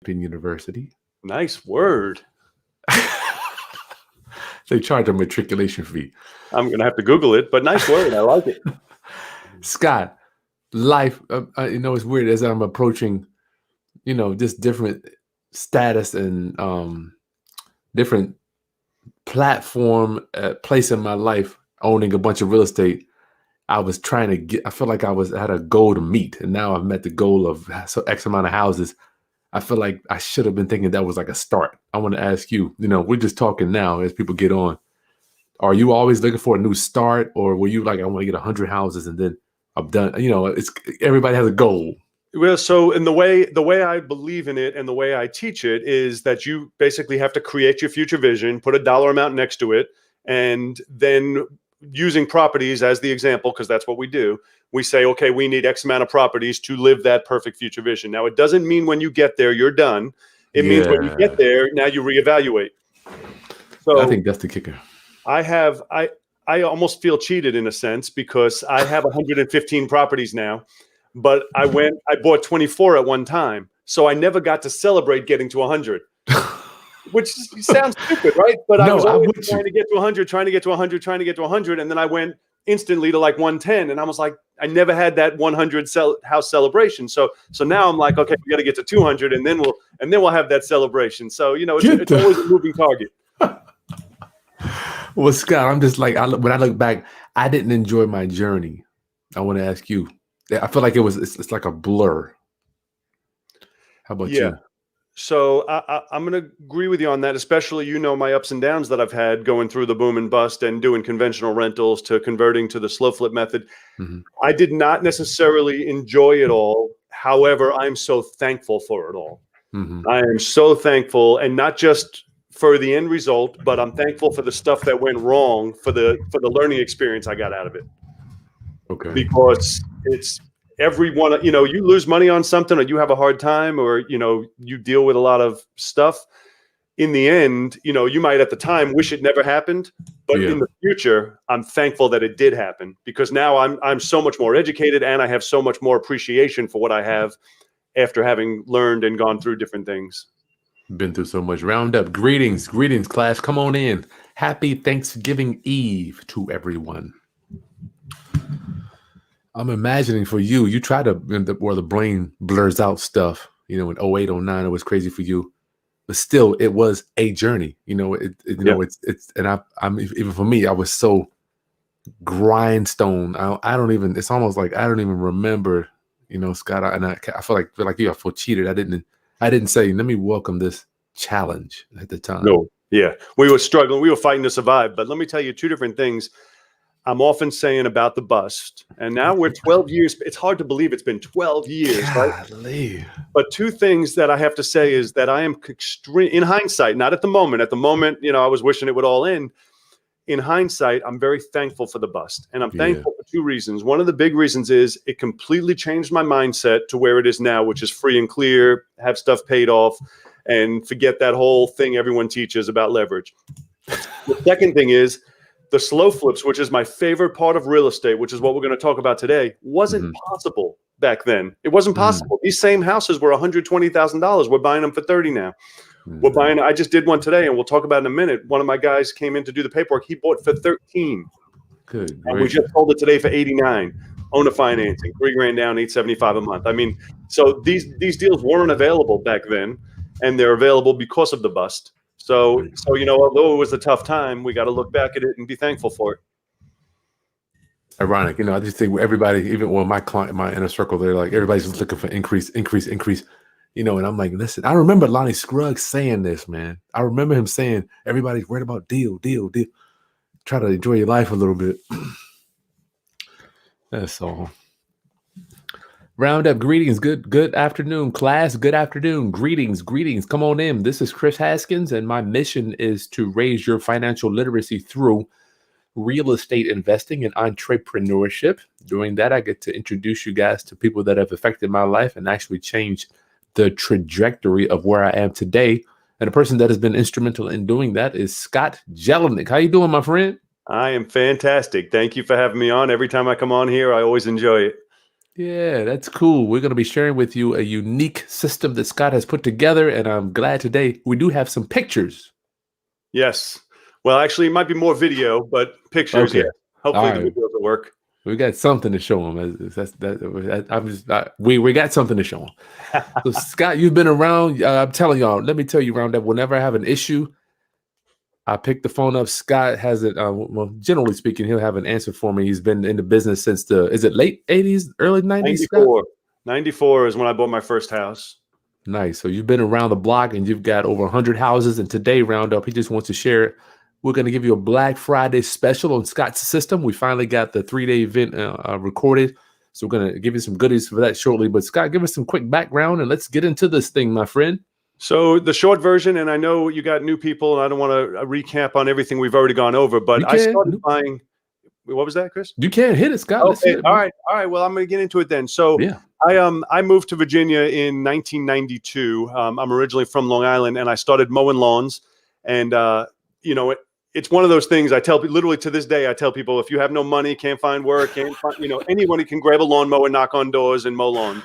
University. Nice word. They charge a matriculation fee. I'm going to have to Google it, but nice word. I like it. Scott, life, it's weird as I'm approaching, just different status and different platform, place in my life, owning a bunch of real estate. I was trying to I feel like I had a goal to meet, and now I've met the goal of X amount of houses. I feel like I should have been thinking that was like a start. I want to ask you, we're just talking now as people get on. Are you always looking for a new start, or were you like, I want to get 100 houses and then I'm done? It's everybody has a goal. Well, so in the way I believe in it and the way I teach it is that you basically have to create your future vision, put a dollar amount next to it, and then using properties as the example, because that's what we do. We say, okay, we need X amount of properties to live that perfect future vision. Now, it doesn't mean when you get there, you're done. It means when you get there, now you reevaluate. So I think that's the kicker. I almost feel cheated in a sense because I have 115 properties now, but I bought 24 at one time. So I never got to celebrate getting to 100. Which sounds stupid, right? But I was always trying to get to 100, trying to get to 100, trying to get to 100. And then I went instantly to like 110. And I was like, I never had that 100 house celebration. So now I'm like, okay, we got to get to 200 and then we'll have that celebration. So, it's always a moving target. Well, Scott, I'm just like, when I look back, I didn't enjoy my journey. I want to ask you, I feel like it's like a blur. How about you? So I'm going to agree with you on that, especially, my ups and downs that I've had going through the boom and bust and doing conventional rentals to converting to the slow flip method. Mm-hmm. I did not necessarily enjoy it all. However, I'm so thankful for it all. Mm-hmm. I am so thankful, and not just for the end result, but I'm thankful for the stuff that went wrong, for the learning experience I got out of it. Okay. Because it's everyone, you lose money on something, or you have a hard time, or, you deal with a lot of stuff. In the end, you might at the time wish it never happened, but in the future, I'm thankful that it did happen, because now I'm so much more educated, and I have so much more appreciation for what I have after having learned and gone through different things. Been through so much. Roundup. Greetings, class. Come on in. Happy Thanksgiving Eve to everyone. I'm imagining for you, you try to, where the brain blurs out stuff, in 08, 09, it was crazy for you, but still it was a journey, it's, and I'm even for me, I was so grindstone. I don't even, it's almost like, I don't even remember, Scott, I feel like you, I feel cheated. I didn't say, let me welcome this challenge at the time. No. Yeah. We were struggling. We were fighting to survive, but let me tell you two different things I'm often saying about the bust. And now we're 12 years. It's hard to believe it's been 12 years, Golly. Right? But two things that I have to say is that I am extreme in hindsight, not at the moment. At the moment, I was wishing it would all end. In hindsight, I'm very thankful for the bust. And I'm thankful for two reasons. One of the big reasons is it completely changed my mindset to where it is now, which is free and clear, have stuff paid off, and forget that whole thing everyone teaches about leverage. The second thing is, the slow flips, which is my favorite part of real estate, which is what we're going to talk about today, wasn't possible back then. It wasn't possible. These same houses were $120,000. We're buying them for 30 now. We're buying. I just did one today, and we'll talk about it in a minute. One of my guys came in to do the paperwork. He bought for 13. Good. And we just sold it today for 89. Owner financing, $3,000 down, $875 a month. I mean, so these deals weren't available back then, and they're available because of the bust. So although it was a tough time, we got to look back at it and be thankful for it. Ironic, I just think everybody, even my client, my inner circle, they're like, everybody's just looking for increase. And I'm like, listen, I remember Lonnie Scruggs saying this, man. I remember him saying, everybody's worried about deal. Try to enjoy your life a little bit. That's all. Roundup, greetings. Good afternoon, class. Good afternoon. Greetings. Come on in. This is Kris Haskins, and my mission is to raise your financial literacy through real estate investing and entrepreneurship. Doing that, I get to introduce you guys to people that have affected my life and actually changed the trajectory of where I am today. And the person that has been instrumental in doing that is Scott Jelinek. How you doing, my friend? I am fantastic. Thank you for having me on. Every time I come on here, I always enjoy it. Yeah, that's cool. We're going to be sharing with you a unique system that Scott has put together, and I'm glad today we do have some pictures. Yes. Well, actually, it might be more video, but pictures, yeah. Okay. Hopefully All the right. videos will work. We got something to show them. We got something to show them. So Scott, you've been around. I'm telling y'all. Let me tell you, Round up. Whenever I have an issue, I pick the phone up. Scott has it. Well, generally speaking, he'll have an answer for me. He's been in the business since is it late '80s, early '90s, Scott? 94. 94 is when I bought my first house. Nice. So you've been around the block and you've got over 100 houses. And today, Roundup, he just wants to share it. We're going to give you a Black Friday special on Scott's system. We finally got the 3-day event recorded. So we're going to give you some goodies for that shortly. But Scott, give us some quick background and let's get into this thing, my friend. So the short version, and I know you got new people, and I don't want to recap on everything we've already gone over, but I started buying. What was that, Chris? You can't hit it, Scott. Okay. All right. Well, I'm going to get into it then. So yeah. I moved to Virginia in 1992. I'm originally from Long Island, and I started mowing lawns. And it's one of those things I tell literally to this day. I tell people, if you have no money, can't find work, anybody can grab a lawnmower, knock on doors, and mow lawns.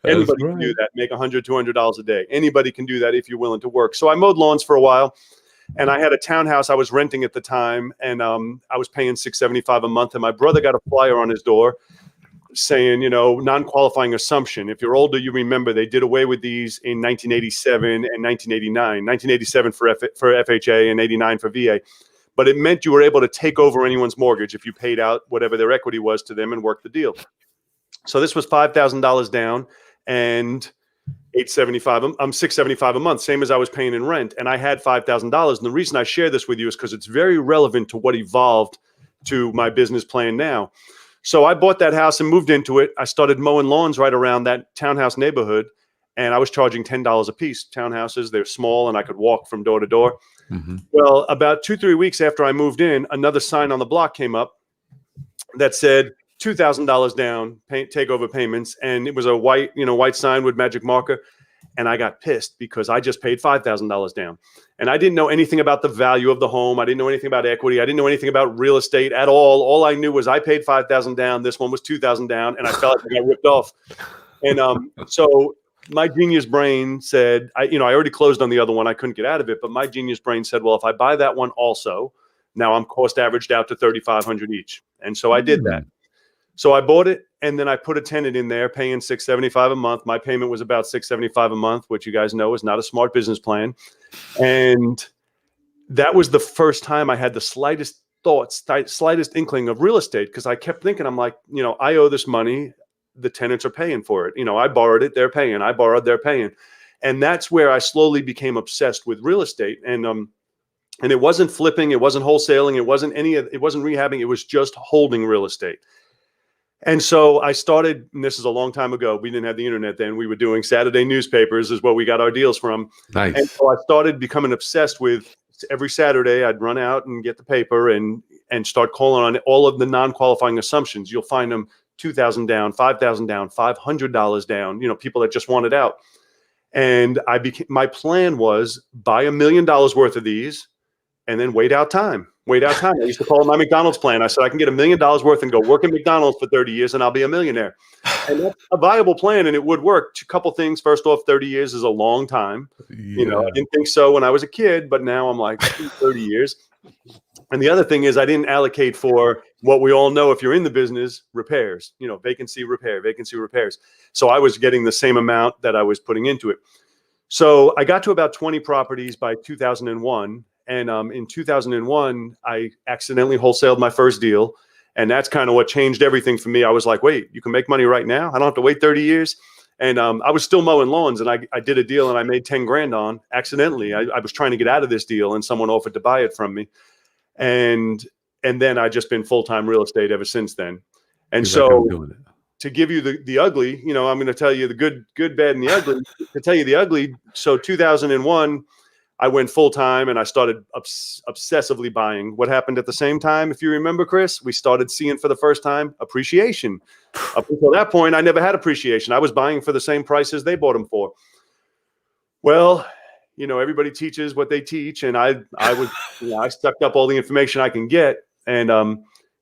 Anybody can do that. Make $100, $200 a day. Anybody can do that if you're willing to work. So I mowed lawns for a while. And I had a townhouse I was renting at the time, and I was paying $675 a month. And my brother got a flyer on his door saying, non-qualifying assumption. If you're older, you remember they did away with these in 1987 and 1989. 1987 for FHA and 89 for VA. But it meant you were able to take over anyone's mortgage if you paid out whatever their equity was to them and work the deal. So this was $5,000 down and $675 a month, same as I was paying in rent. And I had $5,000. And the reason I share this with you is because it's very relevant to what evolved to my business plan now. So I bought that house and moved into it. I started mowing lawns right around that townhouse neighborhood, and I was charging $10 a piece. Townhouses, they're small, and I could walk from door to door. Mm-hmm. Well, about 2-3 weeks after I moved in, another sign on the block came up that said $2,000 down, takeover payments, and it was a white sign with magic marker. And I got pissed because I just paid $5,000 down. And I didn't know anything about the value of the home. I didn't know anything about equity. I didn't know anything about real estate at all. All I knew was I paid $5,000 down. This one was $2,000 down, and I felt like I got ripped off. And so my genius brain said, I already closed on the other one. I couldn't get out of it. But my genius brain said, well, if I buy that one also, now I'm cost averaged out to $3,500 each. And so I did that. So I bought it, and then I put a tenant in there paying $675 a month. My payment was about $675 a month, which you guys know is not a smart business plan. And that was the first time I had the slightest inkling of real estate, because I kept thinking, I'm like, I owe this money. The tenants are paying for it. I borrowed it. They're paying. I borrowed. They're paying. And that's where I slowly became obsessed with real estate. And it wasn't flipping. It wasn't wholesaling. It wasn't rehabbing. It was just holding real estate. And so I started, and this is a long time ago. We didn't have the internet then. We were doing Saturday newspapers is what we got our deals from. Nice. And so I started becoming obsessed with every Saturday. I'd run out and get the paper and start calling on all of the non-qualifying assumptions. You'll find them $2,000 down, $5,000 down, $500 down, people that just wanted out. And my plan was buy $1 million worth of these and then wait out time. I used to call it my McDonald's plan. I said, I can get $1 million worth and go work at McDonald's for 30 years and I'll be a millionaire. And that's a viable plan, and it would work. A couple things. First off, 30 years is a long time. Yeah. I didn't think so when I was a kid, but now I'm like 30 years. And the other thing is I didn't allocate for what we all know if you're in the business, repairs, vacancy repairs. So I was getting the same amount that I was putting into it. So I got to about 20 properties by 2001. And in 2001, I accidentally wholesaled my first deal. And that's kind of what changed everything for me. I was like, wait, you can make money right now? I don't have to wait 30 years. And I was still mowing lawns, and I did a deal and I made 10 grand on accidentally. I was trying to get out of this deal and someone offered to buy it from me. And then I just been full-time real estate ever since then. And so to give you the ugly, I'm going to tell you the good, bad, and the ugly. To tell you the ugly, so 2001, I went full-time and I started obsessively buying. What happened at the same time, if you remember, Chris? We started seeing for the first time appreciation. Up until that point, I never had appreciation. I was buying for the same prices they bought them for. Well, everybody teaches what they teach, and I sucked up all the information I can get. And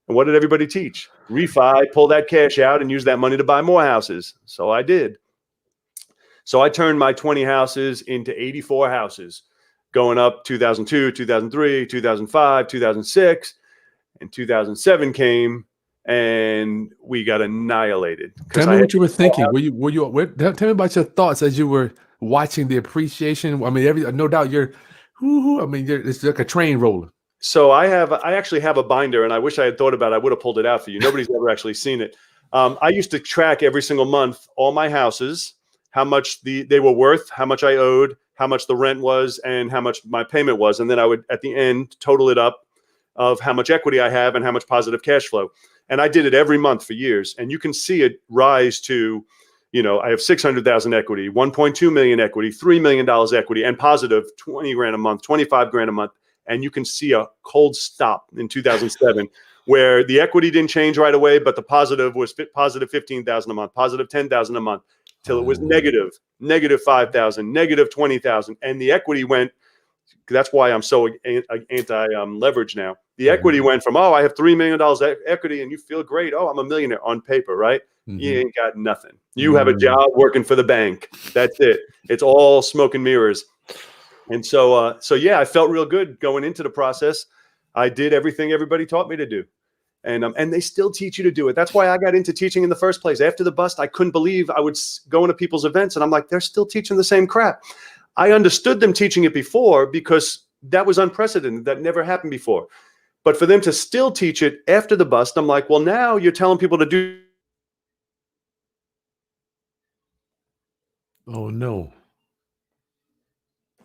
And what did everybody teach? Refi, pull that cash out and use that money to buy more houses. So I did. So I turned my 20 houses into 84 houses, going up 2002, 2003, 2005, 2006, and 2007 came, and we got annihilated. Tell me what you were thinking. Tell me about your thoughts as you were watching the appreciation. I mean, no doubt it's like a train rolling. So I actually have a binder, and I wish I had thought about it. I would have pulled it out for you. Nobody's ever actually seen it. I used to track every single month all my houses, how much they were worth, how much I owed, how much the rent was, and how much my payment was. And then I would, at the end, total it up of how much equity I have and how much positive cash flow. And I did it every month for years. And you can see it rise to, I have 600,000 equity, 1.2 million equity, $3 million equity, and positive 20 grand a month, 25 grand a month. And you can see a cold stop in 2007 where the equity didn't change right away, but the positive was positive 15,000 a month, positive 10,000 a month, till it was negative 5,000, negative 20,000. And the equity went, that's why I'm so anti-leverage now. The equity went from, I have $3 million equity and you feel great. Oh, I'm a millionaire on paper, right? You ain't got nothing. You have a job working for the bank. That's it. It's all smoke and mirrors. And so yeah, I felt real good going into the process. I did everything everybody taught me to do. And they still teach you to do it. That's why I got into teaching in the first place. After the bust, I couldn't believe I would go into people's events and I'm like, they're still teaching the same crap. I understood them teaching it before because that was unprecedented. That never happened before. But for them to still teach it after the bust, I'm like, well, now you're telling people to do. Oh, no.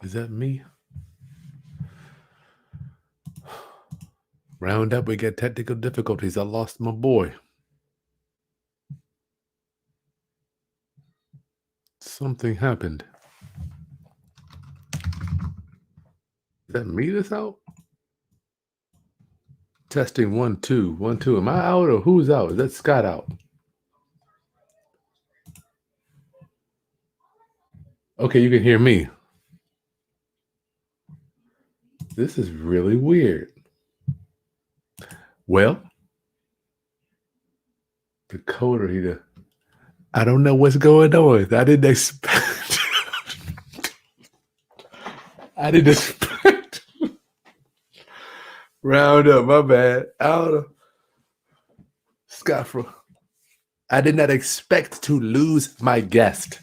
Is that me? Round up, we get technical difficulties. I lost my boy. Something happened. Is that me that's out? Testing 1 2 1 2. Am I out or who's out? Is that Scott out? Okay, you can hear me. This is really weird. Well, the coder here. I don't know what's going on. I didn't expect. Round up, my bad. Scott, I did not expect to lose my guest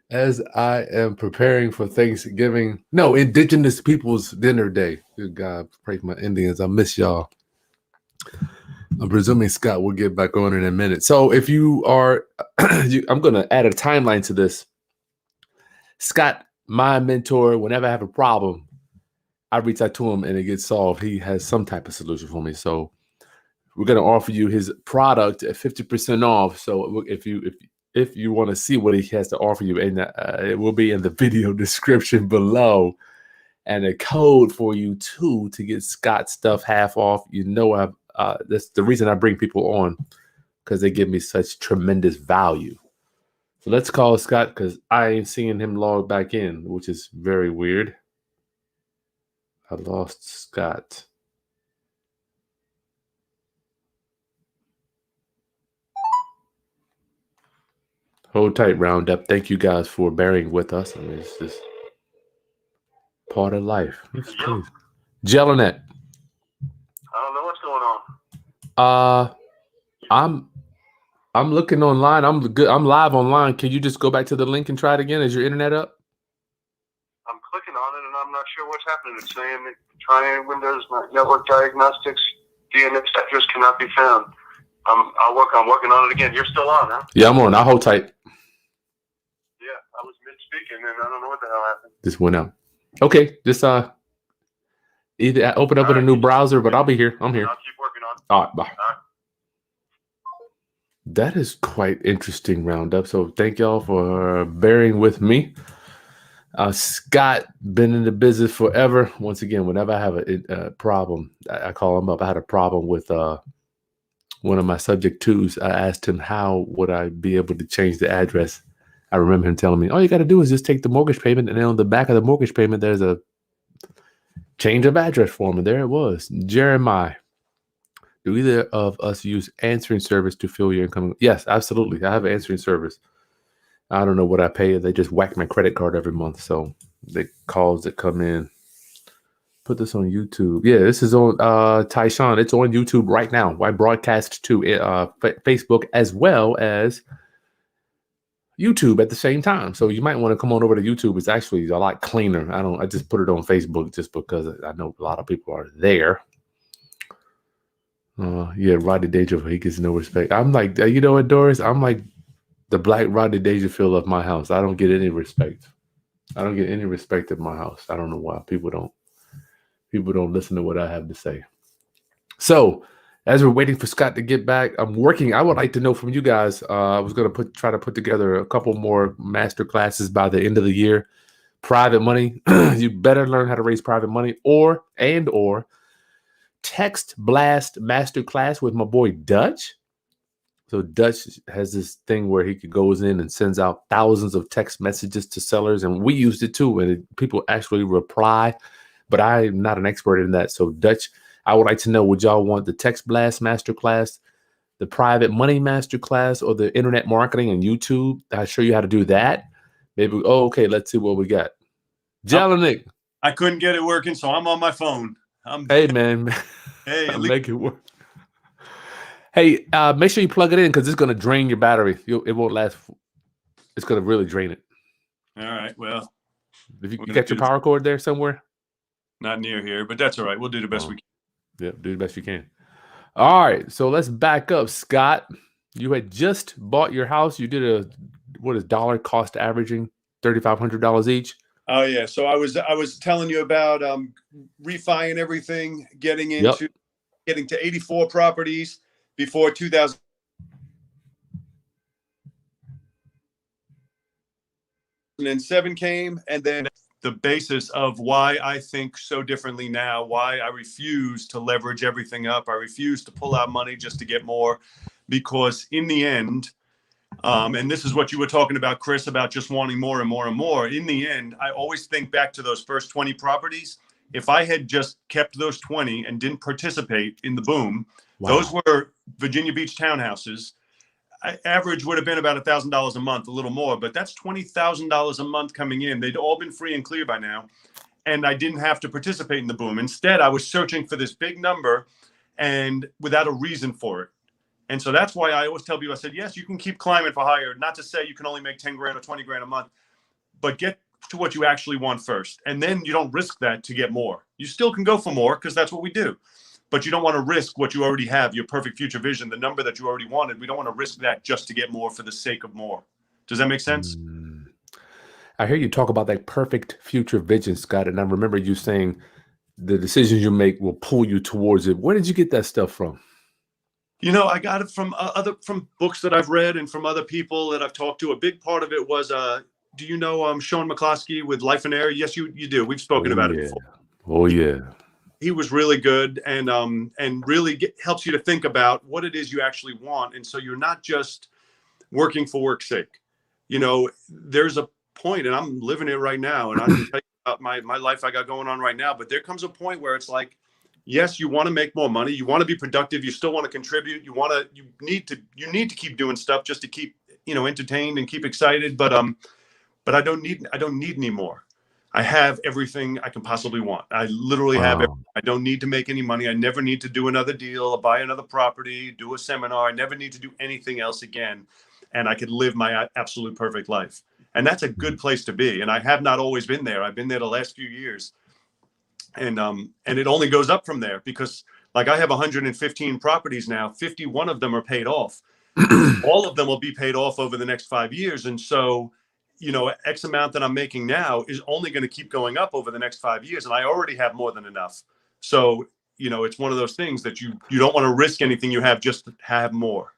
as I am preparing for Thanksgiving. No, Indigenous Peoples Dinner Day. Good God, pray for my Indians. I miss y'all. I'm presuming Scott will get back on in a minute. So if you are, I'm going to add a timeline to this. Scott, my mentor, whenever I have a problem, I reach out to him and it gets solved. He has some type of solution for me. So we're going to offer you his product at 50% off. So if you want to see what he has to offer you, and it will be in the video description below, and a code for you too to get Scott's stuff half off. That's the reason I bring people on, because they give me such tremendous value. So let's call Scott, because I ain't seeing him log back in, which is very weird. I lost Scott. Hold tight, Roundup. Thank you guys for bearing with us. I mean, it's just part of life. Jelinek. I don't know what's going on. I'm looking online. I'm good. I'm live online. Can you just go back to the link and try it again? Is your internet up? I'm clicking on it and I'm not sure what's happening. It's saying trying Windows network diagnostics DNS address cannot be found. I'm working on it again. You're still on, huh? Yeah, I'm on. I'll hold tight. Yeah, I was mid-speaking and I don't know what the hell happened. Just went out. Okay, just either open up in a new browser, but I'll be here. I'm here. I'll keep working on it. All right, bye. That is quite interesting, Roundup. So thank y'all for bearing with me. Scott, been in the business forever. Once again, whenever I have a problem, I call him up. I had a problem with one of my subject twos. I asked him how would I be able to change the address. I remember him telling me, all you got to do is just take the mortgage payment, and then on the back of the mortgage payment, there's a change of address form, and there it was. Jeremiah. Do either of us use answering service to fill your incoming? Yes, absolutely. I have an answering service. I don't know what I pay. They just whack my credit card every month. So the calls that come in. Put this on YouTube. Yeah, this is on Tyshawn. It's on YouTube right now. I broadcast to Facebook as well as YouTube at the same time. So you might want to come on over to YouTube. It's actually a lot cleaner. I just put it on Facebook just because I know a lot of people are there. Yeah, Rodney Dangerfield, he gets no respect. I'm like, you know what, Doris? I'm like the black Rodney Dangerfield of my house. I don't get any respect. I don't get any respect at my house. I don't know why people don't listen to what I have to say. So as we're waiting for Scott to get back, I'm working. I would like to know from you guys. I was going to try to put together a couple more master classes by the end of the year. Private money. You better learn how to raise private money, or text blast master class with my boy Dutch. So Dutch has this thing where he goes in and sends out thousands of text messages to sellers, and we used it too, and people actually reply. But I'm not an expert in that. So Dutch, I would like to know, would y'all want the text blast masterclass, the private money masterclass, or the internet marketing and YouTube? I'll show you how to do that. Maybe, okay, let's see what we got. Jelinek. I couldn't get it working, so I'm on my phone. Hey, man. Hey, I'll make it work. Hey, make sure you plug it in because it's going to drain your battery. It won't last. It's going to really drain it. All right, well. If you got your power cord there somewhere? Not near here, but that's all right. We'll do the best we can. Yeah, do the best you can. All right, so let's back up, Scott. You had just bought your house. You did what is dollar cost averaging? $3,500 each. Oh yeah. So I was telling you about refi and everything, getting to 84 properties before 2007 came, and then the basis of why I think so differently now, why I refuse to leverage everything up. I refuse to pull out money just to get more, because in the end, and this is what you were talking about, Kris, about just wanting more and more and more. In the end, I always think back to those first 20 properties. If I had just kept those 20 and didn't participate in the boom, those were Virginia Beach townhouses. Average would have been about $1,000 a month, a little more, but that's $20,000 a month coming in. They'd all been free and clear by now, and I didn't have to participate in the boom. Instead, I was searching for this big number and without a reason for it. And so that's why I always tell people, I said, yes, you can keep climbing for higher. Not to say you can only make 10 grand or 20 grand a month, but get to what you actually want first. And then you don't risk that to get more. You still can go for more because that's what we do. But you don't want to risk what you already have, your perfect future vision, the number that you already wanted. We don't want to risk that just to get more for the sake of more. Does that make sense? I hear you talk about that perfect future vision, Scott. And I remember you saying the decisions you make will pull you towards it. Where did you get that stuff from? You know, I got it from from books that I've read and from other people that I've talked to. A big part of it was, do you know Sean McCloskey with Life and Air? Yes, you do. We've spoken about it before. Oh, yeah. He was really good and really helps you to think about what it is you actually want. And so you're not just working for work's sake. You know, there's a point, and I'm living it right now, and I can tell you about my life I got going on right now. But there comes a point where it's like, yes, you want to make more money. You want to be productive. You still want to contribute. You need to keep doing stuff just to keep, entertained and keep excited. But I don't need any more. I have everything I can possibly want. I literally have everything. I don't need to make any money. I never need to do another deal or buy another property, do a seminar. I never need to do anything else again. And I could live my absolute perfect life. And that's a good place to be. And I have not always been there. I've been there the last few years. And it only goes up from there because, like, I have 115 properties now. 51 of them are paid off. All of them will be paid off over the next 5 years. And so, X amount that I'm making now is only going to keep going up over the next 5 years. And I already have more than enough. So, it's one of those things that you don't want to risk anything you have just to have more,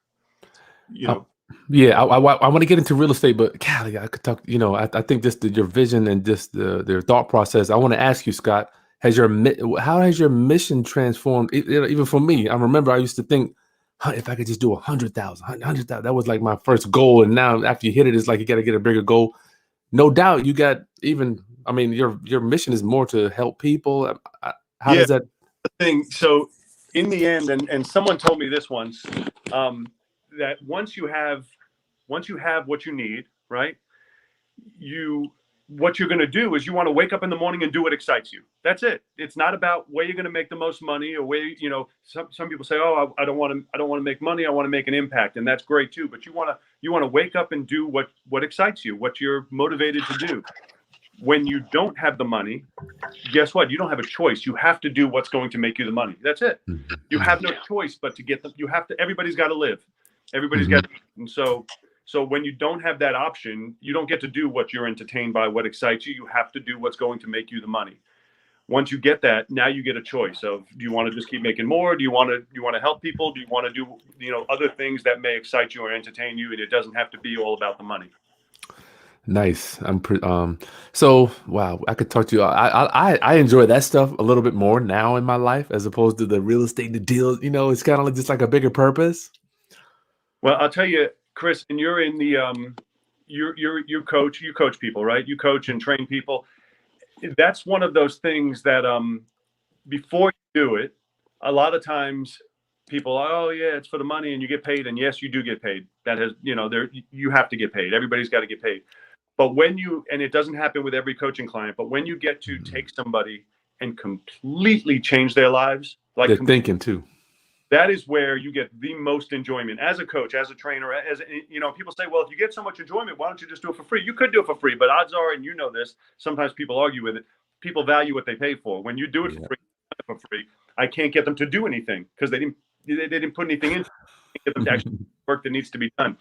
Yeah, I want to get into real estate, but golly, I could talk, I think just your vision and just their thought process. I want to ask you, Scott, how has your mission transformed? Even for me, I remember I used to think, if I could just do 100,000, that was like my first goal. And now after you hit it, it's like you got to get a bigger goal. No doubt you got your mission is more to help people. How does that? Thing. So in the end, and someone told me this once, that once you have what you need, right? What you're going to do is you want to wake up in the morning and do what excites you. That's it. It's not about where you're going to make the most money or where, some people say, oh, I don't want to make money. I want to make an impact. And that's great too. But you want to wake up and do what excites you, what you're motivated to do. When you don't have the money, guess what? You don't have a choice. You have to do what's going to make you the money. That's it. You have no choice but to get them. Everybody's got to live. Everybody's got to eat. And so when you don't have that option, you don't get to do what you're entertained by, what excites you. You have to do what's going to make you the money. Once you get that, now you get a choice of, do you want to just keep making more? Do you want to help people? Do you want to do, other things that may excite you or entertain you? And it doesn't have to be all about the money. Nice. So wow, I could talk to you. I enjoy that stuff a little bit more now in my life as opposed to the real estate, the deal. It's kind of just like a bigger purpose. Well, I'll tell you, Chris, and you're in the you coach people, right? You coach and train people. That's one of those things that before you do it, a lot of times people are, oh yeah, it's for the money and you get paid. And yes, you do get paid. That has, you have to get paid. Everybody's got to get paid. But and it doesn't happen with every coaching client, but when you get to take somebody and completely change their lives, like they're thinking too. That is where you get the most enjoyment as a coach, as a trainer, people say, well, if you get so much enjoyment, why don't you just do it for free? You could do it for free, but odds are, and this, sometimes people argue with it. People value what they pay for. When you do it for free, I can't get them to do anything because they didn't put anything in to get them to actually work that needs to be done.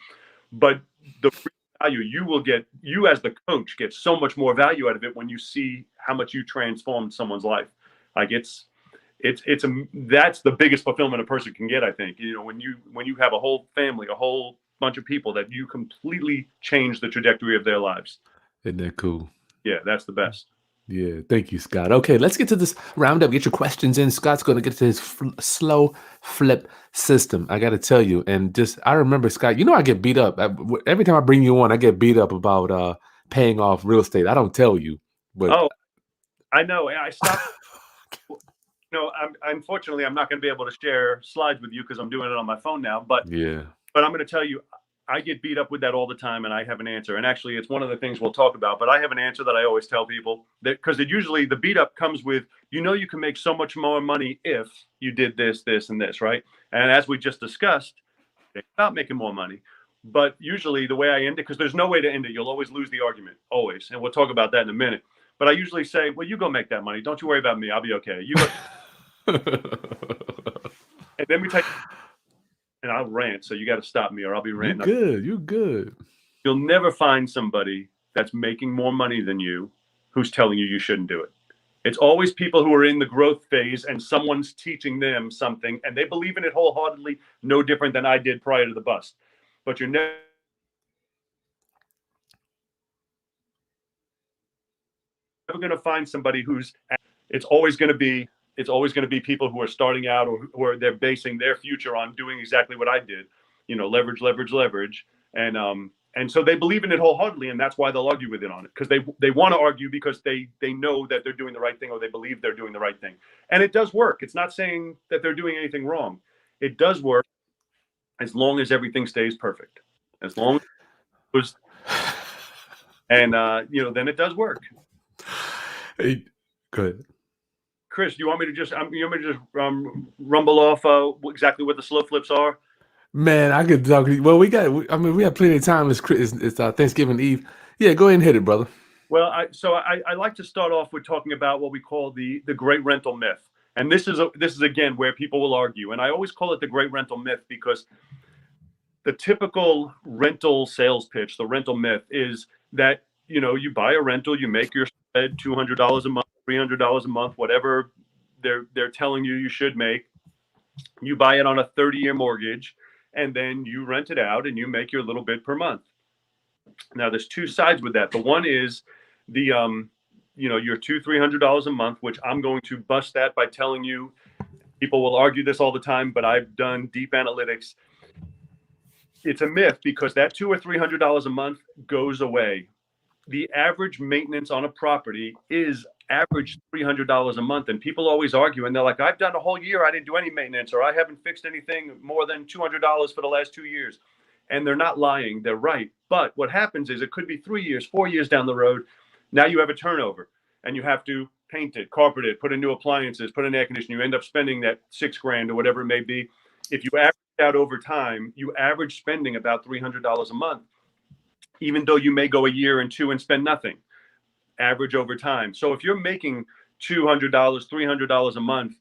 But the value you as the coach get so much more value out of it when you see how much you transformed someone's life. Like that's the biggest fulfillment a person can get, I think. When you have a whole family, a whole bunch of people that you completely change the trajectory of their lives. Isn't that cool? Yeah, that's the best. Yeah, thank you, Scott. Okay, let's get to this roundup. Get your questions in. Scott's going to get to his slow flip system. I got to tell you, and I remember, Scott. I get beat up every time I bring you on. I get beat up about paying off real estate. I don't tell you, but I know. I stopped. Unfortunately, I'm not going to be able to share slides with you because I'm doing it on my phone now. But I'm going to tell you, I get beat up with that all the time, and I have an answer. And actually, it's one of the things we'll talk about. But I have an answer that I always tell people that because usually the beat up comes with, you can make so much more money if you did this, this, and this, right? And as we just discussed, it's about making more money. But usually the way I end it, because there's no way to end it, you'll always lose the argument, always. And we'll talk about that in a minute. But I usually say, well, you go make that money. Don't you worry about me. I'll be okay. You go. And then we take, and I'll rant. So you got to stop me, or I'll be ranting. You're good. You'll never find somebody that's making more money than you who's telling you shouldn't do it. It's always people who are in the growth phase, and someone's teaching them something, and they believe in it wholeheartedly, no different than I did prior to the bust. But you're never going to find somebody it's always going to be people who are starting out or who are they're basing their future on doing exactly what I did, leverage. And so they believe in it wholeheartedly, and that's why they'll argue with it on it, because they want to argue because they know that they're doing the right thing, or they believe they're doing the right thing. And it does work. It's not saying that they're doing anything wrong. It does work as long as everything stays perfect. As long as it was, and then it does work. Hey, good. Chris, do you want me to just rumble off exactly what the slow flips are? Man, I could talk to you. Well, we have plenty of time. It's Thanksgiving Eve. Yeah, go ahead and hit it, brother. Well, I like to start off with talking about what we call the great rental myth. And this is again where people will argue. And I always call it the great rental myth because the typical rental sales pitch, the rental myth, is that, you buy a rental, you make your spread $200 a month, $300 a month, whatever they're telling you should make. You buy it on a 30-year mortgage, and then you rent it out and you make your little bit per month. Now there's two sides with that. The one is the your $200-$300 a month, which I'm going to bust that by telling you, people will argue this all the time, but I've done deep analytics. It's a myth because that $200 or $300 a month goes away. The average maintenance on a property is average $300 a month. And people always argue, and they're like, I've done a whole year, I didn't do any maintenance, or I haven't fixed anything more than $200 for the last 2 years. And they're not lying, they're right. But what happens is it could be 3 years, 4 years down the road. Now you have a turnover and you have to paint it, carpet it, put in new appliances, put in air conditioning. You end up spending that $6,000 or whatever it may be. If you average out over time, you average spending about $300 a month, even though you may go a year and two and spend nothing. Average over time. So if you're making $200, $300 a month,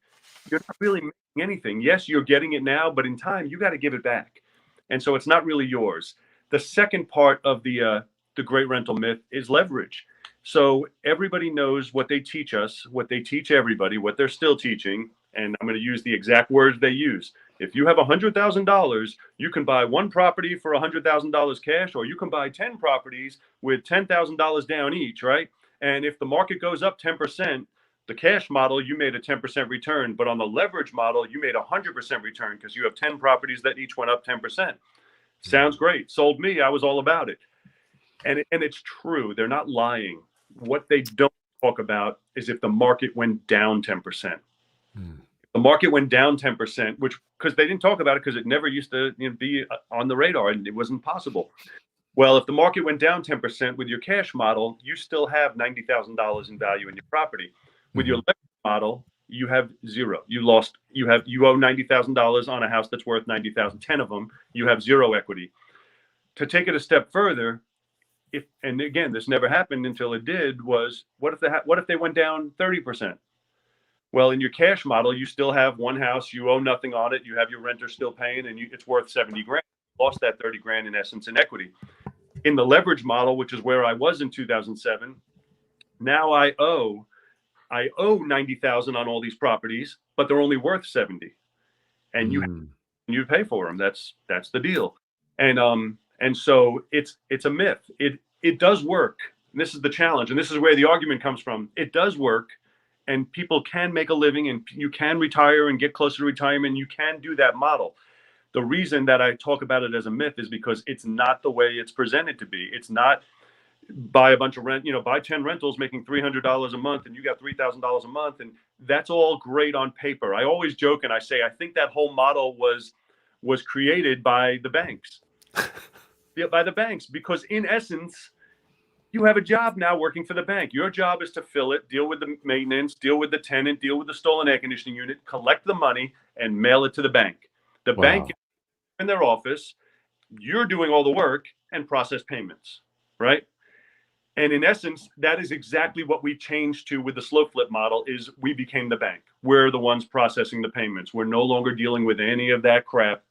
you're not really making anything. Yes, you're getting it now, but in time, you got to give it back. And so it's not really yours. The second part of the great rental myth is leverage. So everybody knows what they teach us, what they teach everybody, what they're still teaching. And I'm going to use the exact words they use. If you have $100,000, you can buy one property for $100,000 cash, or you can buy 10 properties with $10,000 down each, right? And if the market goes up 10%, the cash model, you made a 10% return. But on the leverage model, you made a 100% return because you have 10 properties that each went up 10%. Sounds great. Sold me. I was all about it. And it's true. They're not lying. What they don't talk about is if the market went down 10%. The market went down 10%, which because they didn't talk about it because it never used to be on the radar and it wasn't possible. Well, if the market went down 10% with your cash model, you still have $90,000 in value in your property. With your leverage model, you have zero. You owe $90,000 on a house that's worth $90,000. 10 of them, you have zero equity. To take it a step further, and again, this never happened until it did, was what if they went down 30%? Well, in your cash model, you still have one house, you owe nothing on it, you have your renter still paying, and it's worth $70,000. You lost that $30,000 in essence in equity. In the leverage model, which is where I was in 2007, now I owe $90,000 on all these properties, but they're only worth $70,000, and you pay for them. That's the deal. And so it's a myth. It does work. And this is the challenge, and this is where the argument comes from. It does work. And people can make a living, and you can retire and get closer to retirement. You can do that model. The reason that I talk about it as a myth is because it's not the way it's presented to be. It's not buy a bunch of buy 10 rentals making $300 a month and you got $3,000 a month. And that's all great on paper. I always joke and I say, I think that whole model was created by the banks. By the banks, because in essence, you have a job now working for the bank. Your job is to fill it, deal with the maintenance, deal with the tenant, deal with the stolen air conditioning unit, collect the money, and mail it to the bank. The bank is in their office. You're doing all the work and process payments, right? And in essence, that is exactly what we changed to with the slow flip model. Is we became the bank. We're the ones processing the payments. We're no longer dealing with any of that crap.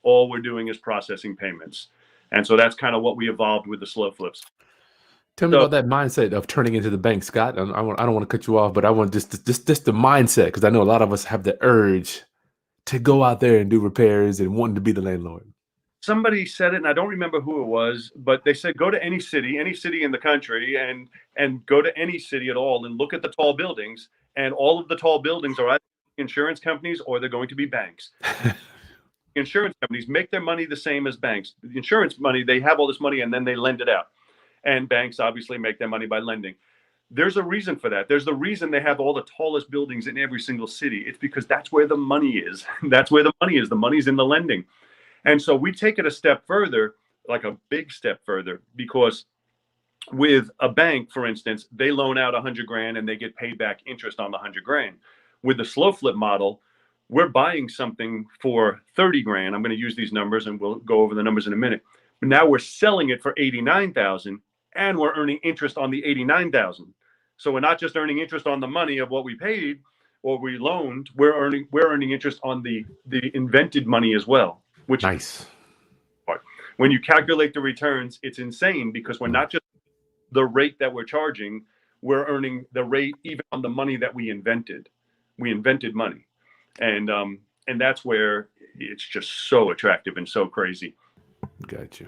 All we're doing is processing payments. And so that's kind of what we evolved with the slow flips. Tell me about that mindset of turning into the bank, Scott. I don't want to cut you off, but I want just the mindset, because I know a lot of us have the urge to go out there and do repairs and wanting to be the landlord. Somebody said it, and I don't remember who it was, but they said, go to any city in the country, and go to any city at all and look at the tall buildings, and all of the tall buildings are either insurance companies or they're going to be banks. Insurance companies make their money the same as banks. The insurance money, they have all this money and then they lend it out. And banks obviously make their money by lending. There's a reason for that. There's the reason they have all the tallest buildings in every single city. It's because that's where the money is. That's where the money is. The money's in the lending. And so we take it a step further, like a big step further, because with a bank, for instance, they loan out $100,000 and they get paid back interest on the $100,000. With the slow flip model, we're buying something for $30,000. I'm going to use these numbers and we'll go over the numbers in a minute. But now we're selling it for $89,000 and we're earning interest on the $89,000. So we're not just earning interest on the money of what we paid or we loaned, we're earning interest on the invented money as well, which nice. When you calculate the returns, it's insane because we're not just the rate that we're charging, we're earning the rate even on the money that we invented. We invented money. And that's where it's just so attractive and so crazy. Gotcha.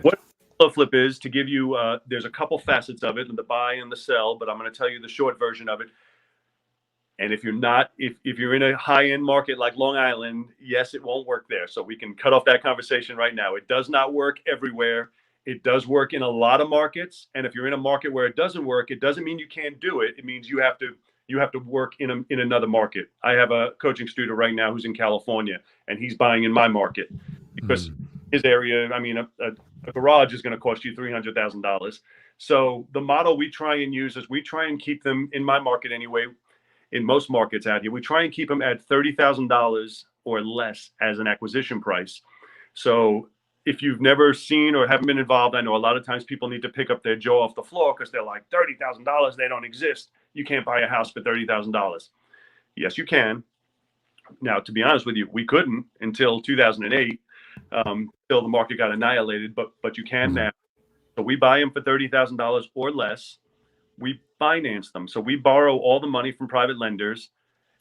What slow flip is, to give you, there's a couple facets of it, the buy and the sell, but I'm going to tell you the short version of it. And if you're in a high-end market like Long Island, yes, it won't work there. So we can cut off that conversation right now. It does not work everywhere. It does work in a lot of markets, and if you're in a market where it doesn't work, it doesn't mean you can't do it. It means you have to work in another market. I have a coaching student right now who's in California, and he's buying in my market because his area, I mean, a garage is going to cost you $300,000. So the model we try and use is we try and keep them in my market anyway. In most markets out here, we try and keep them at $30,000 or less as an acquisition price. So if you've never seen or haven't been involved, I know a lot of times people need to pick up their jaw off the floor because they're like, $30,000, they don't exist. You can't buy a house for $30,000. Yes, you can. Now, to be honest with you, we couldn't until 2008, till the market got annihilated, but you can now. So we buy them for $30,000 or less. We finance them. So we borrow all the money from private lenders.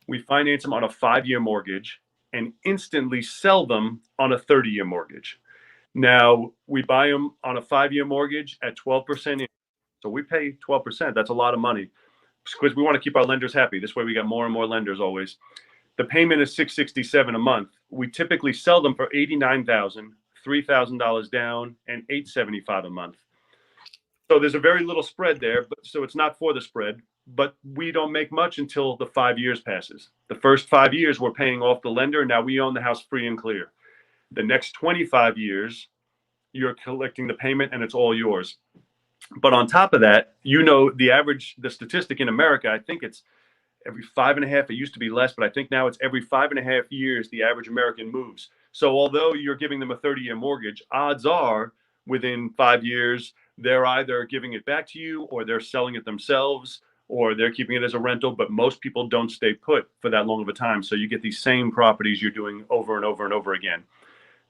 We finance them on a 5-year mortgage and instantly sell them on a 30-year mortgage. Now, we buy them on a 5-year mortgage at 12%. So we pay 12%. That's a lot of money because we want to keep our lenders happy. This way we got more and more lenders always. The payment is $667 a month. We typically sell them for $89,000, $3,000 down, and $875 a month. So there's a very little spread there, but so it's not for the spread, but we don't make much until the 5 years passes. The first 5 years we're paying off the lender. Now we own the house free and clear. The next 25 years, you're collecting the payment and it's all yours. But on top of that, the statistic in America, I think it's every 5.5, it used to be less, but I think now it's every 5.5 years, the average American moves. So although you're giving them a 30-year mortgage, odds are within 5 years, they're either giving it back to you or they're selling it themselves or they're keeping it as a rental. But most people don't stay put for that long of a time. So you get these same properties you're doing over and over and over again.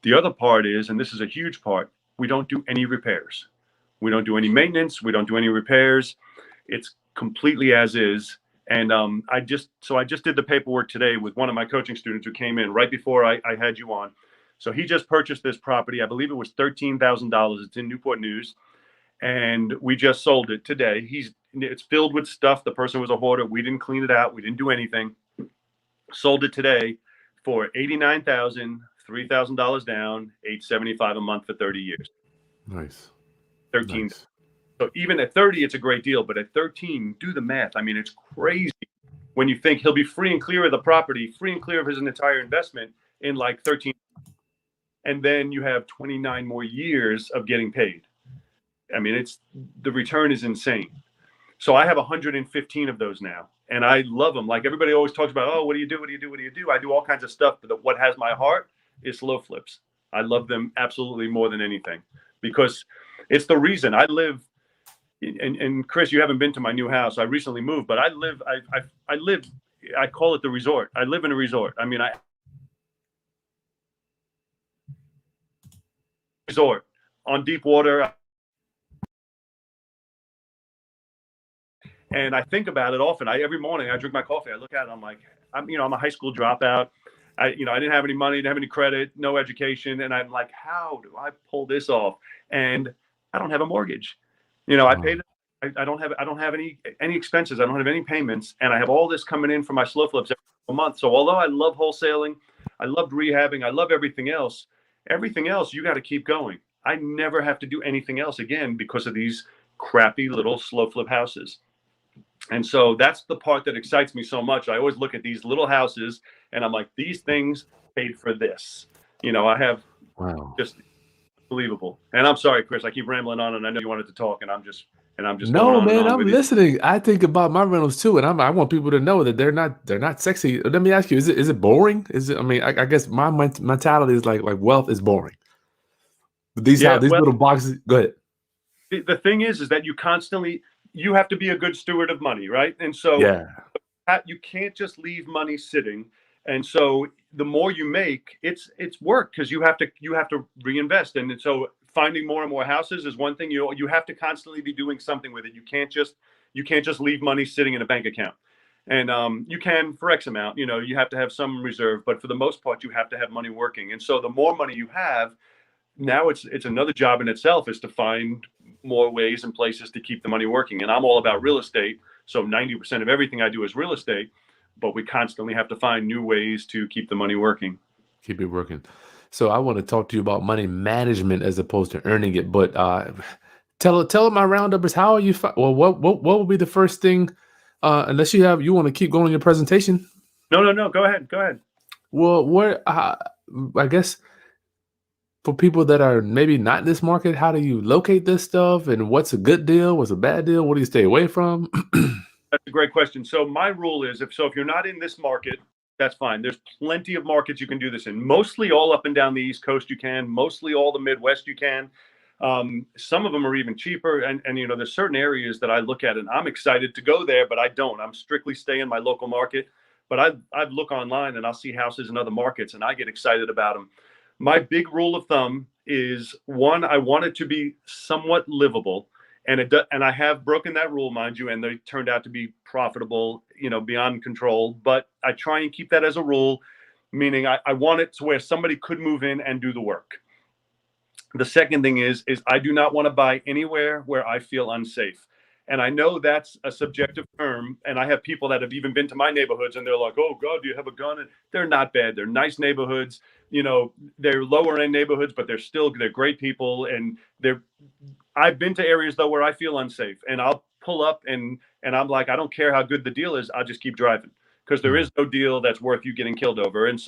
The other part is, and this is a huge part, we don't do any repairs. We don't do any maintenance. We don't do any repairs. It's completely as is. And I just did the paperwork today with one of my coaching students who came in right before I had you on. So he just purchased this property. I believe it was $13,000. It's in Newport News. And we just sold it today. It's filled with stuff. The person was a hoarder. We didn't clean it out. We didn't do anything. Sold it today for $89,000, $3,000 down, $875 a month for 30 years. Nice. 13. Nice. So even at 30, it's a great deal. But at 13, do the math. I mean, it's crazy when you think he'll be free and clear of the property, free and clear of his entire investment in like 13. And then you have 29 more years of getting paid. I mean, the return is insane. So I have 115 of those now, and I love them. Like everybody always talks about, oh, what do you do? What do you do? What do you do? I do all kinds of stuff, but what has my heart is slow flips. I love them absolutely more than anything because it's the reason I live. And Chris, you haven't been to my new house. I recently moved, but I call it the resort. I live in a resort. I mean, resort on deep water. And I think about it often. Every morning I drink my coffee. I look at it. I'm like, I'm a high school dropout. I didn't have any money, didn't have any credit, no education. And I'm like, how do I pull this off? And I don't have a mortgage. I paid. I don't have any expenses. I don't have any payments. And I have all this coming in from my slow flips every month. So although I love wholesaling, I loved rehabbing, I love everything else you got to keep going. I never have to do anything else again because of these crappy little slow flip houses. And so that's the part that excites me so much. I always look at these little houses and I'm like, these things paid for this. I have just unbelievable. And I'm sorry, Chris, I keep rambling on and I know you wanted to talk and I'm just no, man, I'm listening. I think about my rentals too. And I want people to know that they're not sexy. Let me ask you, is it boring? I guess my mentality is like wealth is boring. These little boxes, go ahead. The thing is that you have to be a good steward of money, right? And so you can't just leave money sitting. And so the more you make, it's work because you have to reinvest. And so finding more and more houses is one thing. You have to constantly be doing something with it. You can't just leave money sitting in a bank account. And you can for X amount, you have to have some reserve, but for the most part, you have to have money working. And so the more money you have, now it's another job in itself is to find more ways and places to keep the money working. And I'm all about real estate. So 90% of everything I do is real estate, but we constantly have to find new ways to keep the money working. Keep it working. So I want to talk to you about money management as opposed to earning it. But tell my rounduppers, how are you? Well, what will be the first thing? Unless you want to keep going in your presentation. No. Go ahead. Well, I guess for people that are maybe not in this market, how do you locate this stuff, and what's a good deal? What's a bad deal? What do you stay away from? That's a great question. So my rule is, if you're not in this market, that's fine. There's plenty of markets you can do this in. Mostly all up and down the East Coast you can. Mostly all the Midwest you can. Some of them are even cheaper. And there's certain areas that I look at and I'm excited to go there, but I don't. I'm strictly staying in my local market. But I look online and I'll see houses in other markets and I get excited about them. My big rule of thumb is, one, I want it to be somewhat livable. And I have broken that rule, mind you, and they turned out to be profitable, beyond control. But I try and keep that as a rule, meaning I want it to where somebody could move in and do the work. The second thing is I do not want to buy anywhere where I feel unsafe. And I know that's a subjective term. And I have people that have even been to my neighborhoods and they're like, oh God, do you have a gun? And they're not bad. They're nice neighborhoods. They're lower end neighborhoods, but they're great people. And I've been to areas though where I feel unsafe, and I'll pull up and I'm like, I don't care how good the deal is. I'll just keep driving, because there is no deal that's worth you getting killed over. And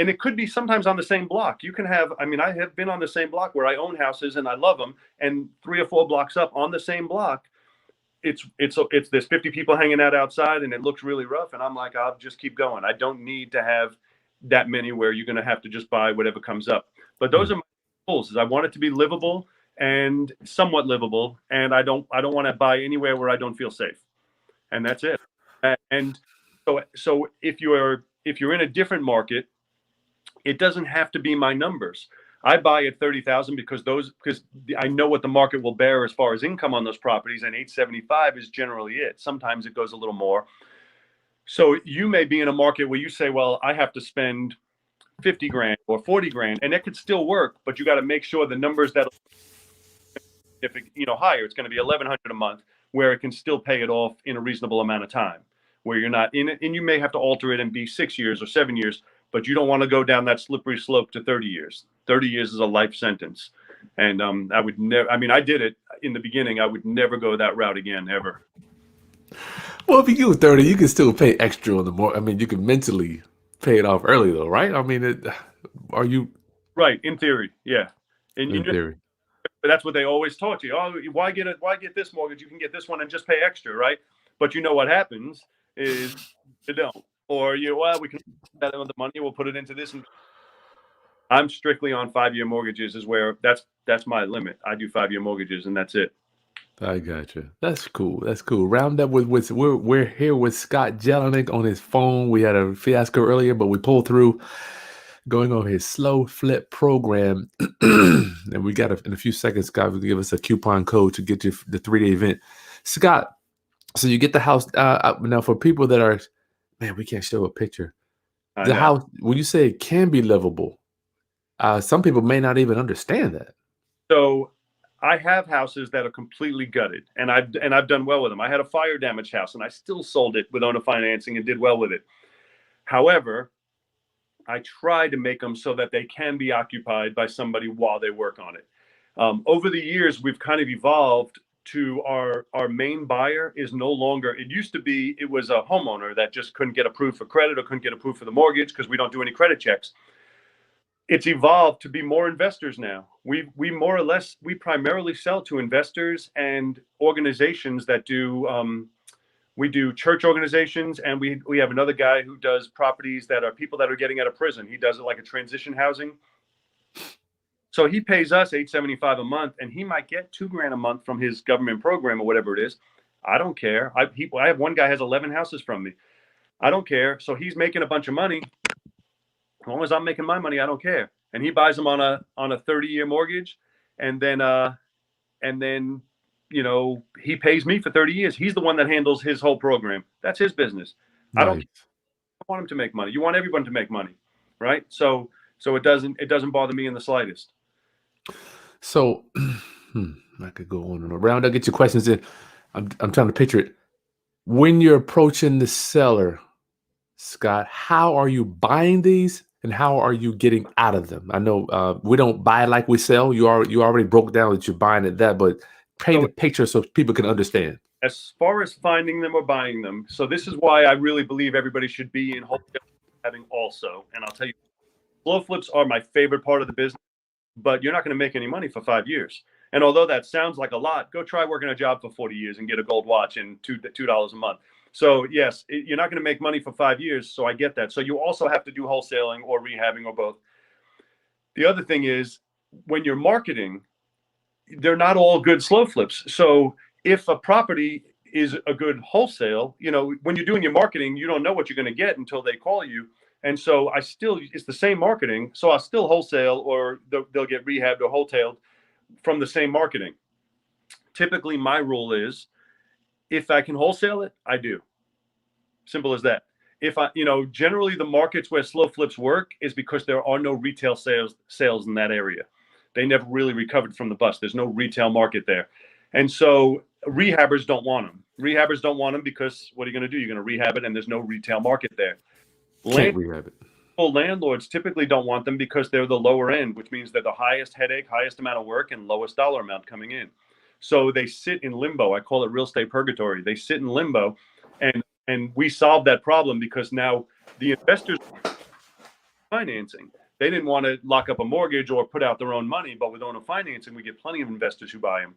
it could be sometimes on the same block. You can have, I have been on the same block where I own houses and I love them. And 3 or 4 blocks up on the same block, it's there's 50 people hanging out outside and it looks really rough. And I'm like, I'll just keep going. I don't need to have that many where you're going to have to just buy whatever comes up. But those are my goals. Is I want it to be livable and somewhat livable, and I don't want to buy anywhere where I don't feel safe, and that's it. And so if you're in a different market, it doesn't have to be my numbers. I buy at 30,000 because I know what the market will bear as far as income on those properties, and 875 is generally it. Sometimes it goes a little more. So you may be in a market where you say, well, I have to spend 50 grand or 40 grand, and it could still work, but you got to make sure the numbers that, if it, higher, it's going to be 1,100 a month, where it can still pay it off in a reasonable amount of time, where you're not in it. And you may have to alter it and be 6 years or 7 years, but you don't want to go down that slippery slope to 30 years. 30 years is a life sentence. And I would never, I did it in the beginning. I would never go that route again, ever. Well, if you do 30, you can still pay extra on the more. You can mentally pay it off early though, right? Are you right? In theory, yeah. In theory. But that's what they always taught you. Oh, why get this mortgage? You can get this one and just pay extra, right? But you know what happens is you don't. Or we can spend that with the money, we'll put it into this. And I'm strictly on 5-year mortgages, is where that's my limit. I do 5-year mortgages and that's it. I gotcha. That's cool. Round up with we're here with Scott Jelinek on his phone. We had a fiasco earlier, but we pulled through, going over his slow flip program. And we got in a few seconds, Scott will give us a coupon code to get you the 3-day event. Scott, so you get the house. Now for people that are, man, we can't show a picture. The house, when you say it can be livable, some people may not even understand that. So I have houses that are completely gutted, and I've done well with them. I had a fire damaged house and I still sold it with owner financing and did well with it. However, I try to make them so that they can be occupied by somebody while they work on it. Over the years, we've kind of evolved to our main buyer is no longer, it used to be, it was a homeowner that just couldn't get approved for credit or couldn't get approved for the mortgage because we don't do any credit checks. It's evolved to be more investors now. We primarily sell to investors and organizations that do, we do church organizations, and we have another guy who does properties that are people that are getting out of prison. He does it like a transition housing. So he pays us $875 a month, and he might get $2,000 a month from his government program or whatever it is. I don't care. I have one guy has 11 houses from me. I don't care. So he's making a bunch of money. As long as I'm making my money, I don't care. And he buys them on a 30-year mortgage, and then he pays me for 30 years. He's the one that handles his whole program. That's his business. Nice. I don't want him to make money. You want everyone to make money, right? So it doesn't bother me in the slightest. So I could go on and around. I'll get your questions in. I'm trying to picture it. When you're approaching the seller, Scott, how are you buying these? and how are you getting out of them? I know we don't buy like we sell. You already broke down that you're buying at that, but paint a picture so people can understand. As far as finding them or buying them, so this is why I really believe everybody should be in wholesale having also. And I'll tell you, slow flips are my favorite part of the business, but you're not going to make any money for 5 years. And although that sounds like a lot, go try working a job for 40 years and get a gold watch and $2 a month. So yes, you're not going to make money for 5 years. So I get that. So you also have to do wholesaling or rehabbing or both. The other thing is when you're marketing, they're not all good slow flips. So if a property is a good wholesale, when you're doing your marketing, you don't know what you're going to get until they call you. And so it's the same marketing. So I'll still wholesale, or they'll get rehabbed or wholesaled from the same marketing. Typically, my rule is if I can wholesale it, I do. Simple as that. Generally the markets where slow flips work is because there are no retail sales in that area. They never really recovered from the bust. There's no retail market there. And so rehabbers don't want them. Rehabbers don't want them because what are you going to do? You're going to rehab it and there's no retail market there. Can't rehab it. Landlords typically don't want them because they're the lower end, which means they're the highest headache, highest amount of work, and lowest dollar amount coming in. So they sit in limbo. I call it real estate purgatory. They sit in limbo, and we solved that problem because now the investors financing. They didn't want to lock up a mortgage or put out their own money, but with owner financing, we get plenty of investors who buy them.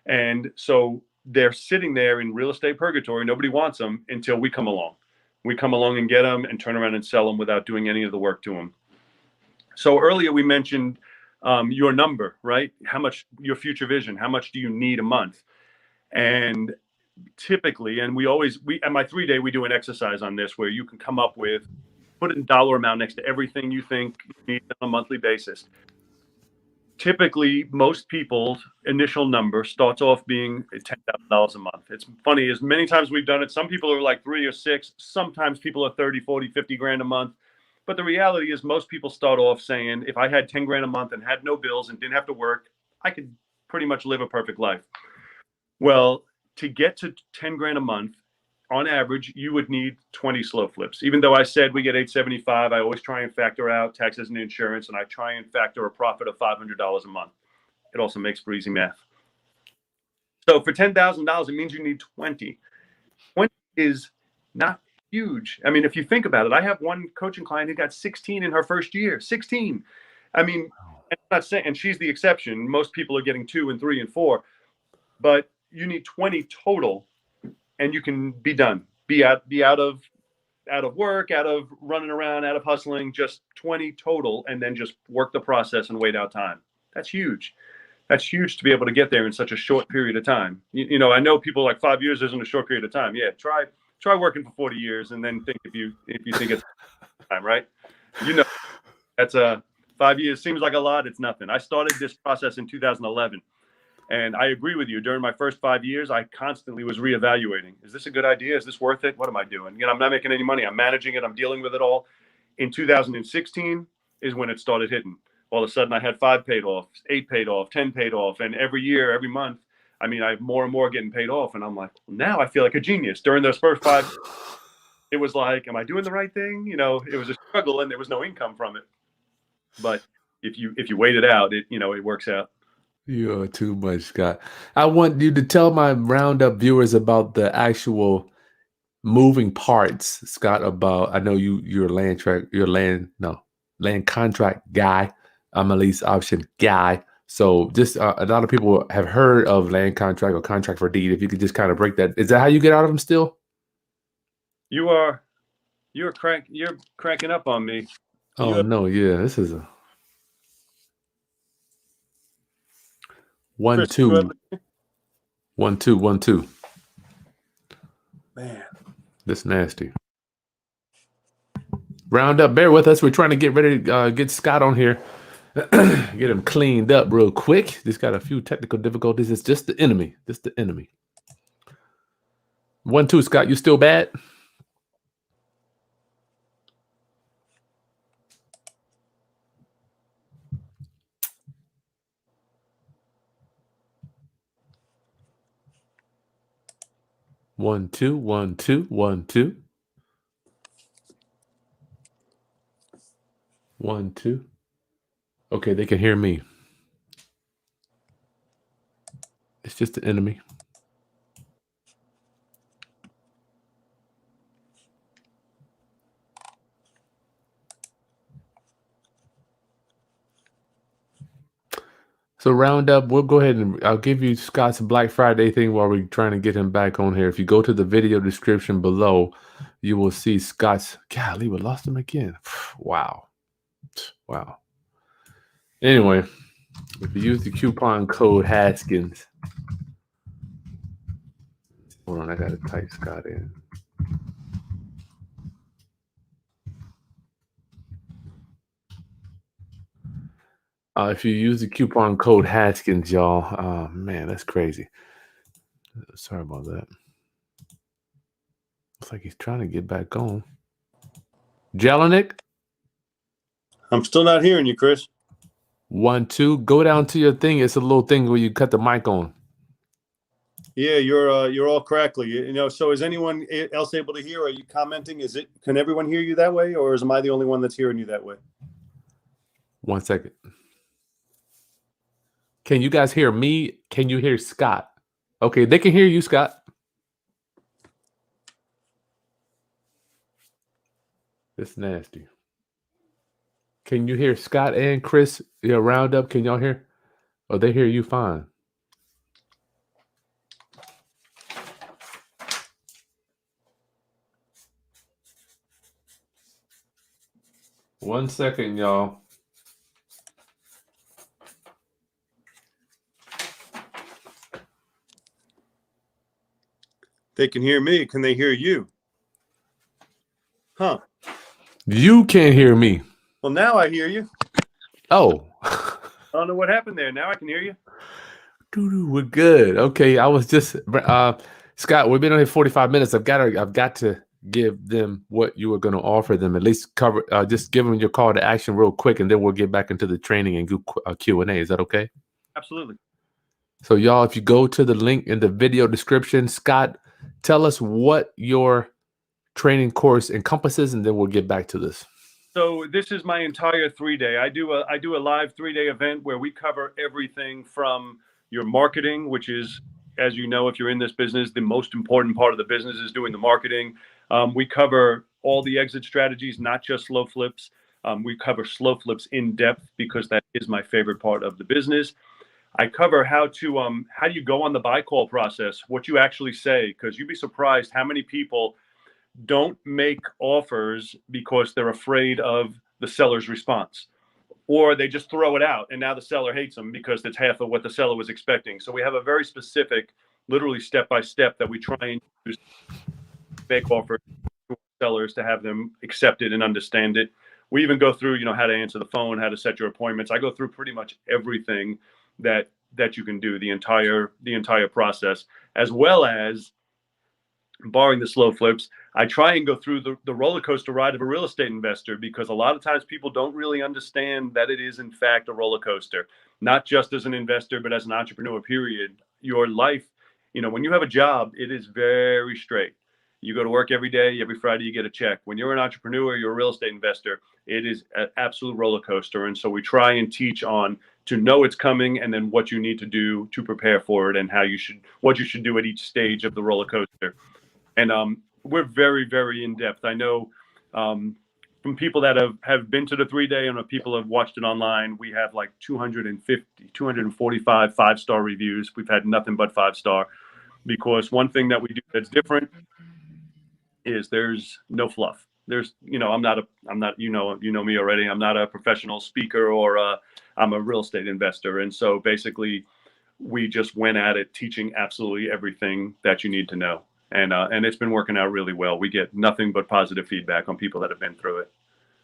And so they're sitting there in real estate purgatory. Nobody wants them until we come along. We come along and get them and turn around and sell them without doing any of the work to them. So earlier we mentioned your number, right? How much, your future vision, how much do you need a month? And typically, and we at my 3-day, we do an exercise on this where you can come up with, put a dollar amount next to everything you think you need on a monthly basis. Typically, most people's initial number starts off being $10,000 a month. It's funny, as many times we've done it, some people are like 3 or 6, sometimes people are 30, 40, 50 grand a month. But the reality is most people start off saying, if I had 10 grand a month and had no bills and didn't have to work, I could pretty much live a perfect life. Well, to get to 10 grand a month, on average, you would need 20 slow flips. Even though I said we get 875, I always try and factor out taxes and insurance, and I try and factor a profit of $500 a month. It also makes for easy math. So for $10,000, it means you need 20. 20 is not huge. I mean, if you think about it, I have one coaching client who got 16 in her first year. 16. I mean, I'm not saying, and she's the exception. Most people are getting 2 and 3 and 4, but you need 20 total. And you can be done, be out of work, out of running around, out of hustling, just 20 total, and then just work the process and wait out time. That's huge. That's huge to be able to get there in such a short period of time. I know people like 5 years isn't a short period of time. Yeah, try working for 40 years and then think if you think it's time, right? That's 5 years seems like a lot. It's nothing. I started this process in 2011. And I agree with you. During my first 5 years, I constantly was reevaluating. Is this a good idea? Is this worth it? What am I doing? I'm not making any money. I'm managing it. I'm dealing with it all. In 2016 is when it started hitting. All of a sudden, I had 5 paid off, 8 paid off, 10 paid off. And every year, every month, I have more and more getting paid off. And I'm like, now I feel like a genius. During those first 5, it was like, am I doing the right thing? It was a struggle and there was no income from it. But if you wait it out, it works out. You're too much, Scott. I want you to tell my roundup viewers about the actual moving parts, Scott. About I know you're land contract guy. I'm a lease option guy. So just a lot of people have heard of land contract or contract for deed. If you could just kind of break that, is that how you get out of them still? You're cranking up on me. Oh no, yeah, this is a 1 Kris, 2 1 2 1 2. Man, this nasty. Round up, bear with us. We're trying to get ready to get Scott on here, get him cleaned up real quick. Just got a few technical difficulties. It's just the enemy. 1 2, Scott. You still bad? One, two, 1 2 1 2. 1, 2. Okay, they can hear me. It's just the enemy. So round up, we'll go ahead and I'll give you Scott's Black Friday thing while we're trying to get him back on here. If you go to the video description below, you will see Scott's. Golly, we lost him again. Wow. Wow. Anyway, if you use the coupon code Haskins, hold on, I gotta type Scott in. If you use the coupon code Haskins, y'all, oh man, that's crazy. Sorry about that. Looks like he's trying to get back on. Jelinek? I'm still not hearing you, Chris. 1, 2. Go down to your thing. It's a little thing where you cut the mic on. Yeah, you're all crackly. You know, so is anyone else able to hear? Are you commenting? Can everyone hear you that way, or am I the only one that's hearing you that way? 1 second. Can you guys hear me? Can you hear Scott? Okay, they can hear you, Scott. It's nasty. Can you hear Scott and Chris? Yeah, roundup. Can y'all hear? Oh, they hear you fine. One second, y'all. They can hear me. Can they hear you? Huh. You can't hear me. Well, now I hear you. Oh. I don't know what happened there. Now I can hear you. We're good. Okay, I was just Scott, we've been on here 45 minutes. I've got to give them what you were going to offer them. At least cover just give them your call to action real quick, and then we'll get back into the training and do Q&A. Is that okay? Absolutely. So y'all, if you go to the link in the video description, Scott, tell us what your training course encompasses, and then we'll get back to this. So this is my entire 3-day. I do a live 3-day event where we cover everything from your marketing, which is, as you know, if you're in this business, the most important part of the business is doing the marketing. We cover all the exit strategies, not just slow flips. We cover slow flips in depth because that is my favorite part of the business. I cover how do you go on the buy call process, what you actually say, because you'd be surprised how many people don't make offers because they're afraid of the seller's response, or they just throw it out and now the seller hates them because it's half of what the seller was expecting. So we have a very specific, literally step-by-step that we try and use make offers to sellers to have them accept it and understand it. We even go through, how to answer the phone, how to set your appointments. I go through pretty much everything that you can do, the entire process, as well as, barring the slow flips, I try and go through the roller coaster ride of a real estate investor, because a lot of times people don't really understand that it is in fact a roller coaster, not just as an investor, but as an entrepreneur, period. Your life, when you have a job, it is very straight. You go to work every day, every Friday you get a check. When you're an entrepreneur, you're a real estate investor, it is an absolute roller coaster. And so we try and teach on to know it's coming, and then what you need to do to prepare for it, and what you should do at each stage of the roller coaster. And we're very, very in depth. I know from people that have been to the 3-day and people have watched it online, we have like 245 5-star reviews. We've had nothing but 5-star, because one thing that we do that's different is there's no fluff. There's, I'm not, you know me already. I'm not a professional speaker, or I'm a real estate investor. And so basically we just went at it teaching absolutely everything that you need to know. And it's been working out really well. We get nothing but positive feedback on people that have been through it.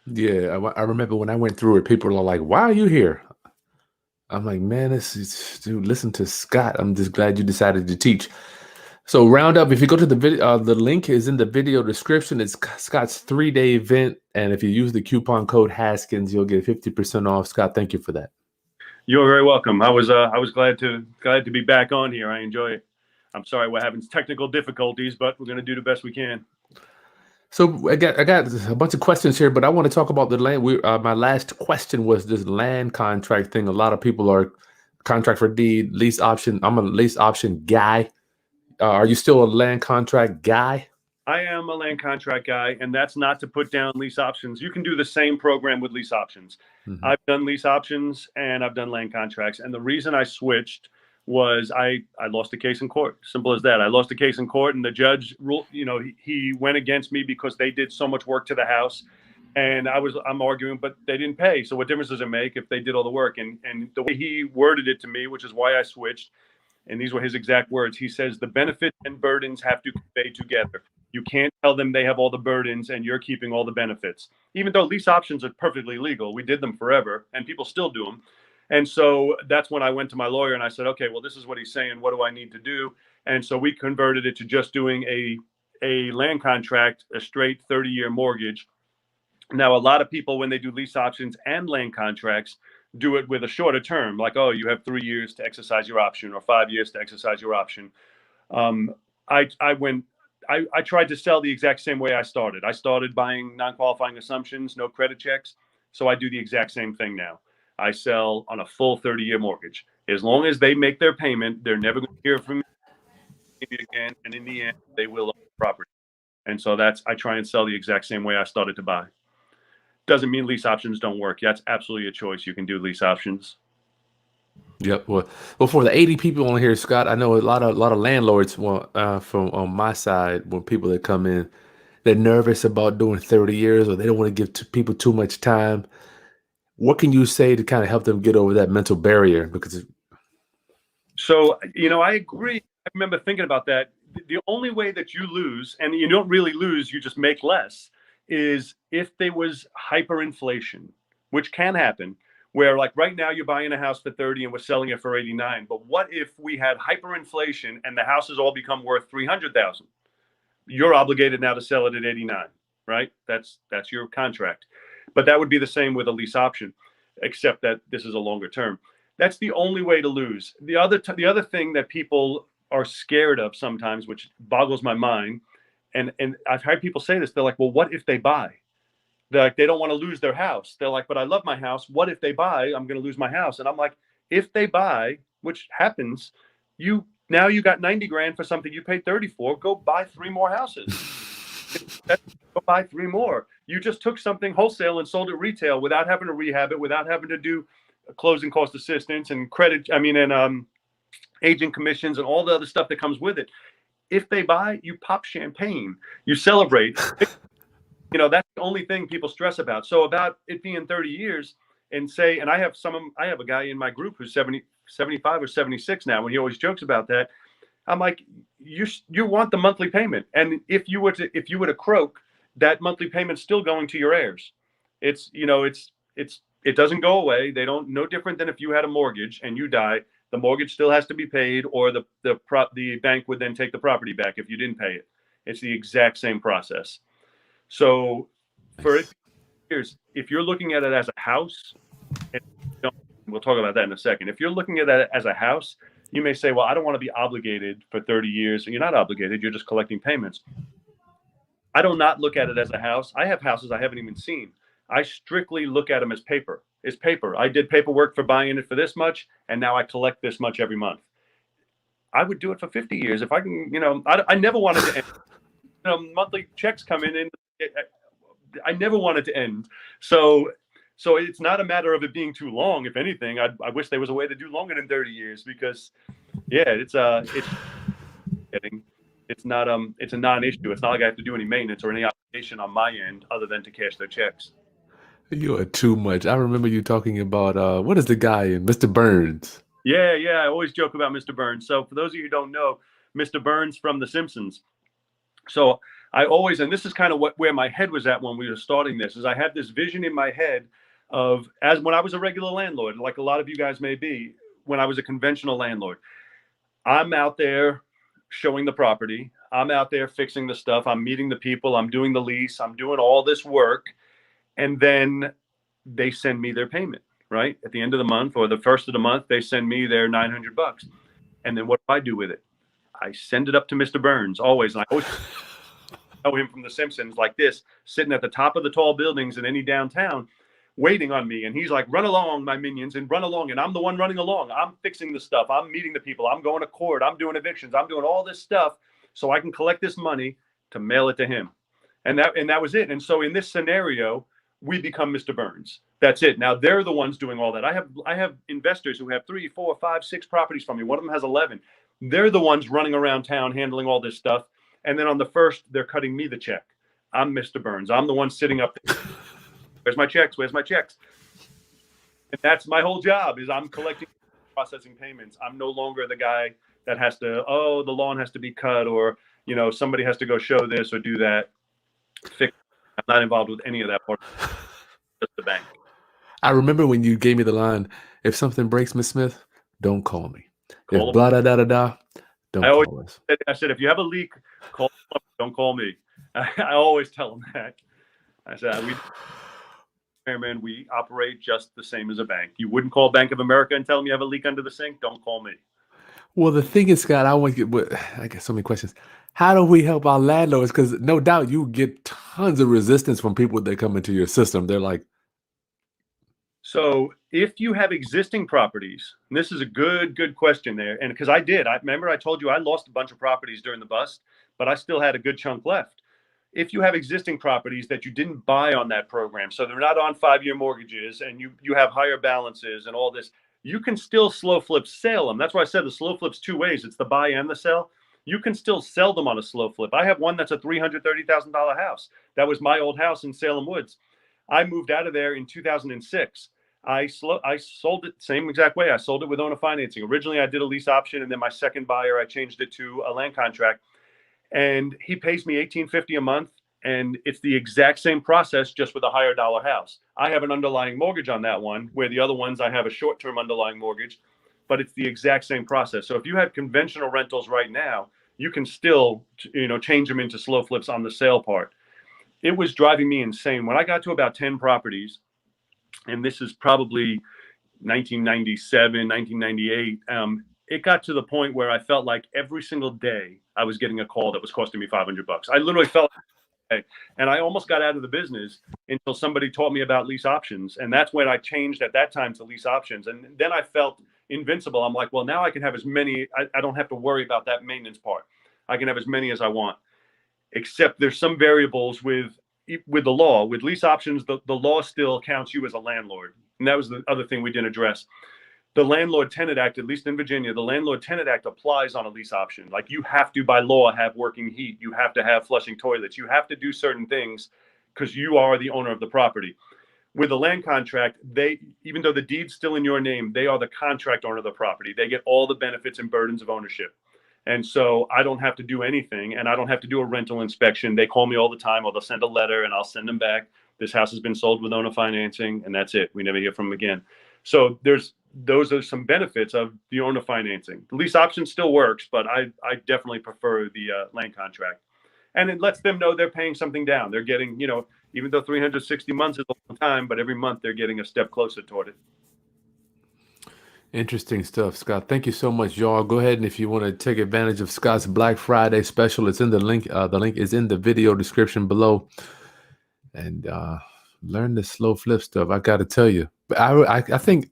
Yeah, I remember when I went through it, people are like, "Why are you here?" I'm like, "Man, dude, listen to Scott. I'm just glad you decided to teach." So roundup, if you go to the video, the link is in the video description. It's Scott's 3-day event, and if you use the coupon code Haskins, you'll get 50% off. Scott, thank you for that. You're very welcome. I was glad to be back on here. I enjoy it. I'm sorry we're having technical difficulties, but we're going to do the best we can. So I got a bunch of questions here, but I want to talk about the land. My last question was this land contract thing. A lot of people are contract for deed, lease option. I'm a lease option guy. Are you still a land contract guy? I am a land contract guy, and that's not to put down lease options. You can do the same program with lease options. Mm-hmm. I've done lease options and I've done land contracts. And the reason I switched was I lost a case in court. Simple as that. I lost a case in court, and the judge ruled, he went against me because they did so much work to the house. And I'm arguing, but they didn't pay. So what difference does it make if they did all the work? And the way he worded it to me, which is why I switched, and these were his exact words. He says, the benefits and burdens have to convey together. You can't tell them they have all the burdens and you're keeping all the benefits. Even though lease options are perfectly legal, we did them forever and people still do them. And so that's when I went to my lawyer and I said, okay, well, this is what he's saying. What do I need to do? And so we converted it to just doing a land contract, a straight 30-year mortgage. Now, a lot of people, when they do lease options and land contracts, do it with a shorter term, like, oh, you have 3 years to exercise your option or 5 years to exercise your option. I tried to sell the exact same way I started. I started buying non-qualifying assumptions, no credit checks. So I do the exact same thing now. I sell on a full 30-year mortgage. As long as they make their payment, they're never going to hear from me again. And in the end, they will own the property. And so I try and sell the exact same way I started to buy. Doesn't mean lease options don't work. That's absolutely a choice. You can do lease options. Yep. Well, for the 80 people on here, Scott, I know a lot of landlords from on my side, when people that come in, they're nervous about doing 30 years or they don't want to give people too much time. What can you say to kind of help them get over that mental barrier? So, I agree. I remember thinking about that. The only way that you lose, and you don't really lose, you just make less, is if there was hyperinflation, which can happen. Where like right now you're buying a house for 30 and we're selling it for 89. But what if we had hyperinflation and the houses all become worth 300,000? You're obligated now to sell it at 89, right? That's your contract. But that would be the same with a lease option, except that this is a longer term. That's the only way to lose. The other thing that people are scared of sometimes, which boggles my mind, and I've heard people say this, they're like, well, what if they buy? They don't want to lose their house. They're like, but I love my house. What if they buy? I'm going to lose my house. And I'm like, if they buy, which happens, you got 90 grand for something you paid 30 for. Go buy 3 more houses. Go buy 3 more. You just took something wholesale and sold it retail without having to rehab it, without having to do closing cost assistance and agent commissions and all the other stuff that comes with it. If they buy, you pop champagne, you celebrate. That's the only thing people stress about. So about it being 30 years and I have a guy in my group who's 75 or 76 now, and he always jokes about that. I'm like, you want the monthly payment. And if you were to croak, that monthly payment's still going to your heirs. It doesn't go away. They don't, no different than if you had a mortgage and you die, the mortgage still has to be paid, or the bank would then take the property back if you didn't pay it. It's the exact same process. So for years, if you're looking at it as a house, and we'll talk about that in a second. If you're looking at that as a house, you may say, well, I don't want to be obligated for 30 years. You're not obligated. You're just collecting payments. I do not look at it as a house. I have houses I haven't even seen. I strictly look at them as paper. It's paper. I did paperwork for buying it for this much, and now I collect this much every month. I would do it for 50 years if I can. I never wanted to end. Monthly checks come in, and I never wanted to end. So it's not a matter of it being too long. If anything, I wish there was a way to do longer than 30 years because, it's a non-issue. It's not like I have to do any maintenance or any obligation on my end other than to cash their checks. You are too much. I remember you talking about what is the guy in Mr. Burns? Yeah. I always joke about Mr. Burns. So for those of you who don't know, Mr. Burns from The Simpsons. So I always, and this is kind of where my head was at when we were starting this, is I had this vision in my head of, as when I was a regular landlord, like a lot of you guys may be, when I was a conventional landlord, I'm out there showing the property. I'm out there fixing the stuff. I'm meeting the people. I'm doing the lease. I'm doing all this work. And then they send me their payment, right? At the end of the month or the first of the month, they send me their $900. And then what do I do with it? I send it up to Mr. Burns always. And I always know him from The Simpsons, like this, sitting at the top of the tall buildings in any downtown, waiting on me. And he's like, run along, my minions, and run along. And I'm the one running along. I'm fixing the stuff. I'm meeting the people. I'm going to court. I'm doing evictions. I'm doing all this stuff so I can collect this money to mail it to him. And that was it. And so in this scenario, we become Mr. Burns. That's it. Now they're the ones doing all that. I have investors who have 3, 4, 5, 6 properties from me. One of them has 11. They're the ones running around town handling all this stuff. And then on the first, they're cutting me the check. I'm Mr. Burns. I'm the one sitting up there. Where's my checks? Where's my checks? And that's my whole job, is I'm collecting, processing payments. I'm no longer the guy that has to, the lawn has to be cut, or, somebody has to go show this or do that. I'm not involved with any of that part. Just the bank. I remember when you gave me the line, if something breaks, Miss Smith, don't call me. If blah, da, da, da, da, don't call us. I said, if you have a leak, call them, don't call me. I always tell them that. I said, we operate just the same as a bank. You wouldn't call Bank of America and tell them you have a leak under the sink? Don't call me. Well, the thing is, Scott, I get so many questions. How do we help our landlords? Because no doubt you get tons of resistance from people that come into your system. They're like, so if you have existing properties, and this is a good question there. And because I remember I told you I lost a bunch of properties during the bust, but I still had a good chunk left. If you have existing properties that you didn't buy on that program, so they're not on 5-year mortgages, and you have higher balances and all this, you can still slow flip sell them. That's why I said the slow flip's 2 ways. It's the buy and the sell. You can still sell them on a slow flip. I have one that's a $330,000 house. That was my old house in Salem Woods. I moved out of there in 2006. I sold it the same exact way. I sold it with owner financing. Originally, I did a lease option, and then my second buyer, I changed it to a land contract. And he pays me $1,850 a month, and it's the exact same process, just with a higher dollar house. I have an underlying mortgage on that one, where the other ones I have a short-term underlying mortgage, but it's the exact same process. So if you have conventional rentals right now, you can still, change them into slow flips on the sale part. It was driving me insane. When I got to about 10 properties, and this is probably 1997, 1998, it got to the point where I felt like every single day I was getting a call that was costing me $500. I literally felt like, and I almost got out of the business until somebody taught me about lease options. And that's when I changed at that time to lease options. And then I felt invincible. I'm like, well, now I can have as many, I don't have to worry about that maintenance part. I can have as many as I want, except there's some variables with the law. With lease options, the law still counts you as a landlord. And that was the other thing we didn't address. The Landlord-Tenant Act, at least in Virginia, the Landlord-Tenant Act applies on a lease option. Like, you have to, by law, have working heat. You have to have flushing toilets. You have to do certain things because you are the owner of the property. With a land contract, even though the deed's still in your name, they are the contract owner of the property. They get all the benefits and burdens of ownership. And so I don't have to do anything, and I don't have to do a rental inspection. They call me all the time, or they'll send a letter, and I'll send them back. This house has been sold with owner financing, and that's it. We never hear from them again. So those are some benefits of the owner financing. The lease option still works, but I definitely prefer the land contract. And it lets them know they're paying something down. They're getting, even though 360 months is a long time, but every month they're getting a step closer toward it. Interesting stuff, Scott. Thank you so much, y'all. Go ahead, and if you want to take advantage of Scott's Black Friday special, it's in the link. The link is in the video description below. And learn the slow flip stuff. I got to tell you, I think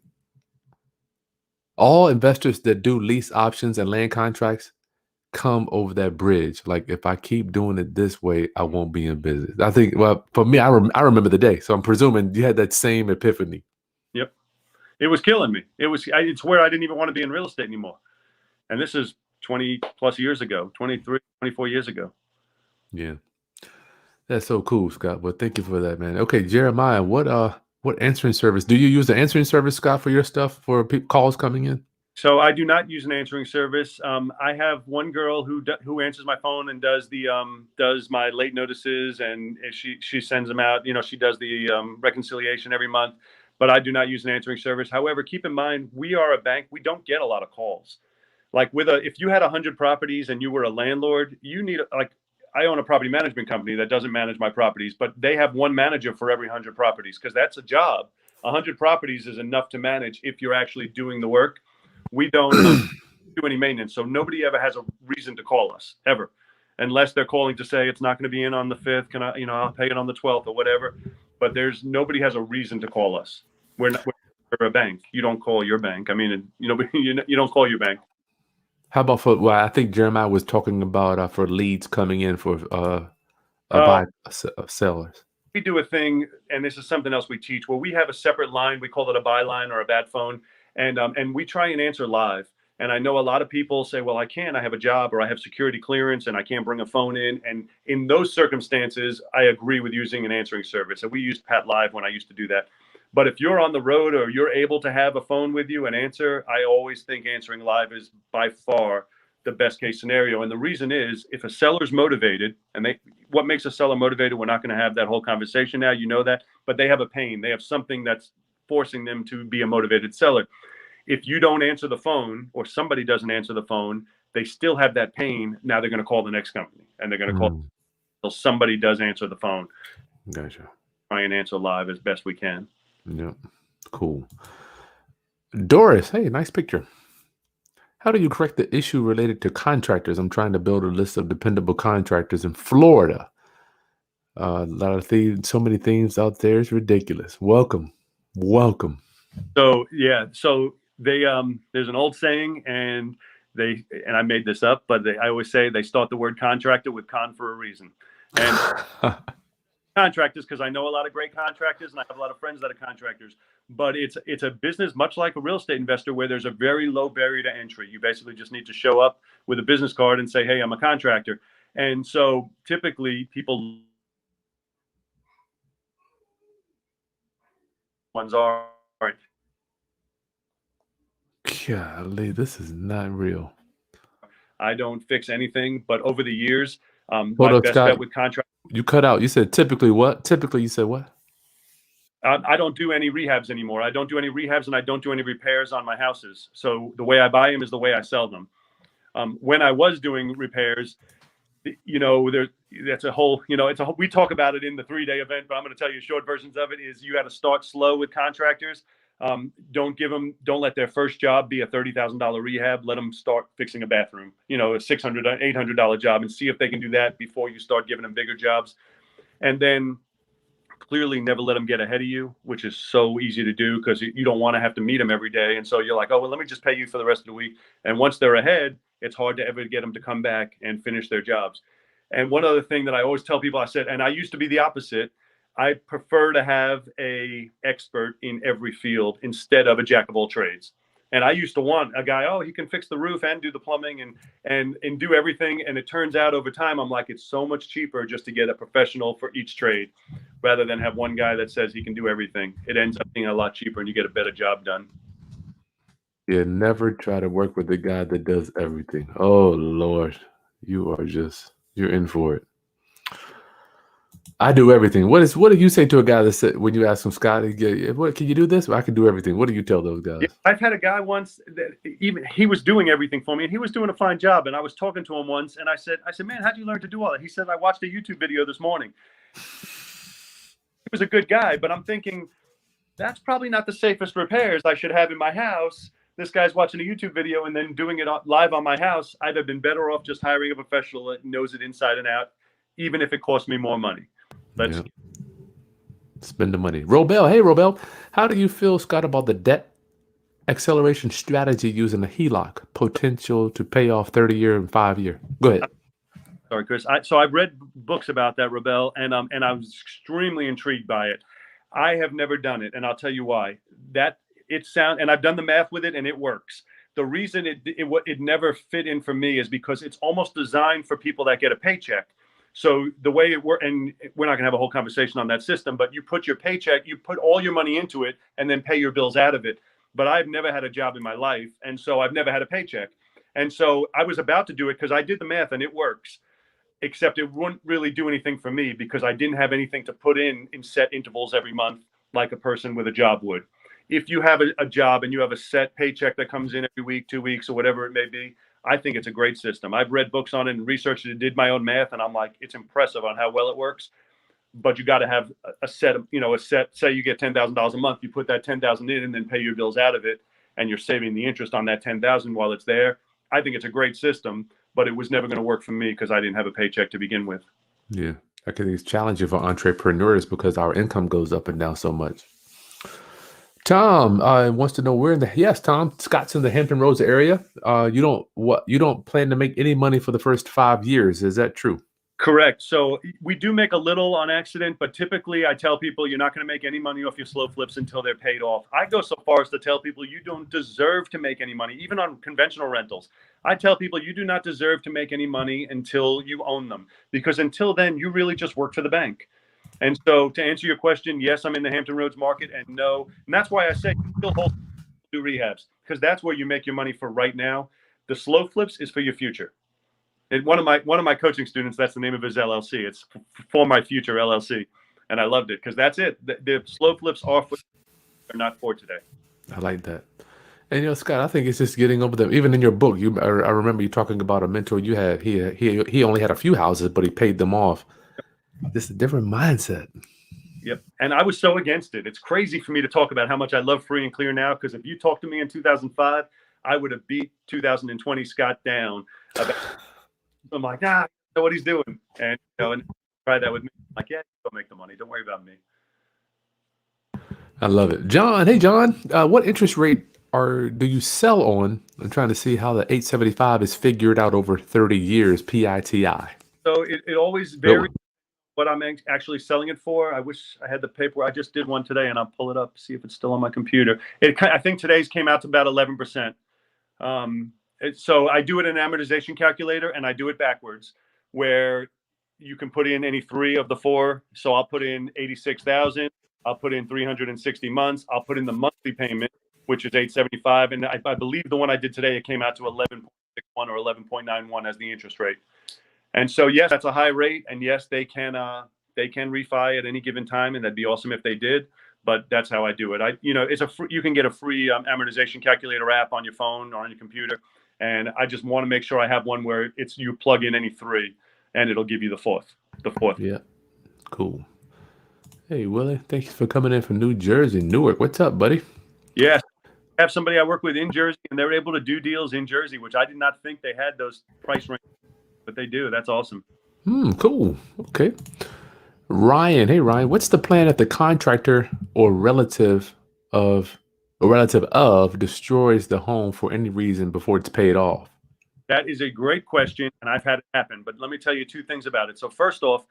all investors that do lease options and land contracts come over that bridge. Like, if I keep doing it this way, I won't be in business. I think, well, for me, I remember the day. So I'm presuming you had that same epiphany. Yep. It was killing me. It's where I didn't even want to be in real estate anymore. And this is 20 plus years ago, 23, 24 years ago. Yeah. That's so cool, Scott. Well, thank you for that, man. Okay, Jeremiah, what answering service? Do you use the answering service, Scott, for your stuff, for calls coming in? So I do not use an answering service. I have one girl who answers my phone and does my late notices, and she sends them out. She does the reconciliation every month. But I do not use an answering service. However, keep in mind, we are a bank. We don't get a lot of calls. Like, if you had 100 properties and you were a landlord, you need, I own a property management company that doesn't manage my properties, but they have one manager for every 100 properties, because that's a job. 100 properties is enough to manage if you're actually doing the work. We don't do any maintenance, so nobody ever has a reason to call us, ever. unless they're calling to say it's not going to be in on the 5th. Can I, I'll pay it on the 12th or whatever. But nobody has a reason to call us. We're a bank. You don't call your bank. I mean, you don't call your bank. How about I think Jeremiah was talking about for leads coming in for sellers. We do a thing, and this is something else we teach, where we have a separate line. We call it a buy line or a bat phone, and we try and answer live. And I know a lot of people say, well, I can't. I have a job, or I have security clearance, and I can't bring a phone in. And in those circumstances, I agree with using an answering service. And we used Pat Live when I used to do that. But if you're on the road or you're able to have a phone with you and answer, I always think answering live is by far the best case scenario. And the reason is, if a seller's motivated, and what makes a seller motivated, we're not going to have that whole conversation now, that, but they have a pain. They have something that's forcing them to be a motivated seller. If you don't answer the phone, or somebody doesn't answer the phone, they still have that pain. Now they're going to call the next company, and they're going to call until somebody does answer the phone. Gotcha. Try and answer live as best we can. Yep. Cool. Doris, hey, nice picture. How do you correct the issue related to contractors? I'm trying to build a list of dependable contractors in Florida. A lot of things, so many things out there. It's ridiculous. Welcome. So they there's an old saying, and I made this up, but I always say they start the word contractor with con for a reason. And contractors, because I know a lot of great contractors, and I have a lot of friends that are contractors. But it's a business much like a real estate investor, where there's a very low barrier to entry. You basically just need to show up with a business card and say, hey, I'm a contractor. And so typically people are. Golly, this is not real. I don't fix anything, but over the years, my best bet with contractors. You cut out. You said typically what? Typically, you said what? I don't do any rehabs anymore. I don't do any rehabs, and I don't do any repairs on my houses. So the way I buy them is the way I sell them. When I was doing repairs, that's a whole, we talk about it in the 3-day event, but I'm going to tell you short versions of it is you got to start slow with contractors. Don't let their first job be a $30,000 rehab. Let them start fixing a bathroom, a $600, $800 job, and see if they can do that before you start giving them bigger jobs. And then clearly never let them get ahead of you, which is so easy to do because you don't want to have to meet them every day. And so you're like, oh, well, let me just pay you for the rest of the week. And once they're ahead, it's hard to ever get them to come back and finish their jobs. And one other thing that I always tell people, I said, and I used to be the opposite, I prefer to have a expert in every field instead of a jack of all trades. And I used to want a guy, he can fix the roof and do the plumbing and do everything. And it turns out over time, I'm like, it's so much cheaper just to get a professional for each trade rather than have one guy that says he can do everything. It ends up being a lot cheaper and you get a better job done. Yeah, never try to work with the guy that does everything. Oh, Lord, you're in for it. I do everything. What do you say to a guy that said, when you ask him, Scott, what can you do this? Well, I can do everything. What do you tell those guys? Yeah, I've had a guy once that even he was doing everything for me, and he was doing a fine job. And I was talking to him once, and I said, man, how'd you learn to do all that? He said, I watched a YouTube video this morning. He was a good guy, but I'm thinking that's probably not the safest repairs I should have in my house. This guy's watching a YouTube video and then doing it live on my house. I'd have been better off just hiring a professional that knows it inside and out, even if it cost me more money. Let's spend the money. Robel, hey Robel, how do you feel, Scott, about the debt acceleration strategy using a HELOC, potential to pay off 30-year and 5-year? Go ahead. Sorry, Chris. So I've read books about that, Robel, and I was extremely intrigued by it. I have never done it, and I'll tell you why. And I've done the math with it, and it works. The reason it never fit in for me is because it's almost designed for people that get a paycheck. So the way it works, and we're not going to have a whole conversation on that system, but you put your paycheck, you put all your money into it and then pay your bills out of it. But I've never had a job in my life. And so I've never had a paycheck. And so I was about to do it because I did the math and it works, except it wouldn't really do anything for me because I didn't have anything to put in set intervals every month like a person with a job would. If you have a job and you have a set paycheck that comes in every week, 2 weeks, or whatever it may be, I think it's a great system. I've read books on it and researched it and did my own math, and I'm like, it's impressive on how well it works. But you got to have a set, say you get $10,000 a month, you put that $10,000 in and then pay your bills out of it, and you're saving the interest on that $10,000 while it's there. I think it's a great system, but it was never going to work for me because I didn't have a paycheck to begin with. Yeah. I think it's challenging for entrepreneurs because our income goes up and down so much. Tom wants to know where in the yes, Tom, Scott's in the Hampton Roads area. You don't plan to make any money for the first 5 years. Is that true? Correct. So we do make a little on accident, but typically I tell people you're not going to make any money off your slow flips until they're paid off. I go so far as to tell people you don't deserve to make any money, even on conventional rentals. I tell people you do not deserve to make any money until you own them, because until then you really just work for the bank. And so to answer your question, yes, I'm in the Hampton Roads market, and no. And that's why I say still hold do rehabs, because that's where you make your money for right now. The slow flips is for your future. And one of my coaching students, that's the name of his LLC. It's For My Future LLC. And I loved it because that's it. The slow flips are not for today. I like that. And Scott, I think it's just getting over them. Even in your book, I remember you talking about a mentor you had. He only had a few houses, but he paid them off. This is a different mindset. Yep. And I was so against it. It's crazy for me to talk about how much I love free and clear now, because if you talked to me in 2005, I would have beat 2020 Scott down. I'm like, nah, I know what he's doing. And and try that with me. I'm like, yeah, don't make the money. Don't worry about me. I love it. John, hey John, what interest rate do you sell on? I'm trying to see how the 875 is figured out over 30 years, PITI. So it always varies what I'm actually selling it for. I wish I had the paper. I just did one today, and I'll pull it up, see if it's still on my computer. I think today's came out to about 11%. So I do it in an amortization calculator, and I do it backwards, where you can put in any three of the four. So I'll put in 86,000. I'll put in 360 months. I'll put in the monthly payment, which is 875. And I believe the one I did today, it came out to 11.61 or 11.91 as the interest rate. And so, yes, that's a high rate. And yes, they can refi at any given time. And that'd be awesome if they did. But that's how I do it. You can get a free amortization calculator app on your phone or on your computer. And I just want to make sure I have one where you plug in any three and it'll give you the fourth. Yeah. Cool. Hey, Willie, thanks for coming in from New Jersey, Newark. What's up, buddy? Yes. I have somebody I work with in Jersey, and they're able to do deals in Jersey, which I did not think they had those price ranges, but they do. That's awesome. Cool. Okay. Ryan, hey, Ryan, what's the plan if the contractor or relative of destroys the home for any reason before it's paid off? That is a great question, and I've had it happen. But let me tell you two things about it. So first off,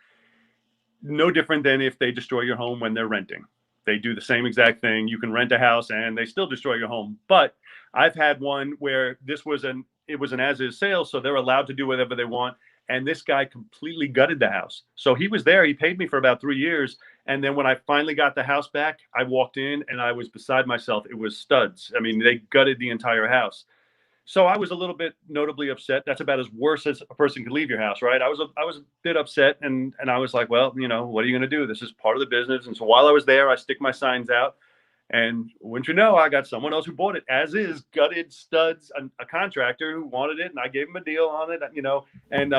no different than if they destroy your home when they're renting. They do the same exact thing. You can rent a house and they still destroy your home. But I've had one where it was an as-is sale, so they're allowed to do whatever they want. And this guy completely gutted the house. So he was there. He paid me for about 3 years. And then when I finally got the house back, I walked in and I was beside myself. It was studs. I mean, they gutted the entire house. So I was a little bit notably upset. That's about as worse as a person could leave your house, right? I was a bit upset, and I was like, well, what are you going to do? This is part of the business. And so while I was there, I stick my signs out. And wouldn't you know, I got someone else who bought it as is, gutted studs, a contractor who wanted it, and I gave him a deal on it, and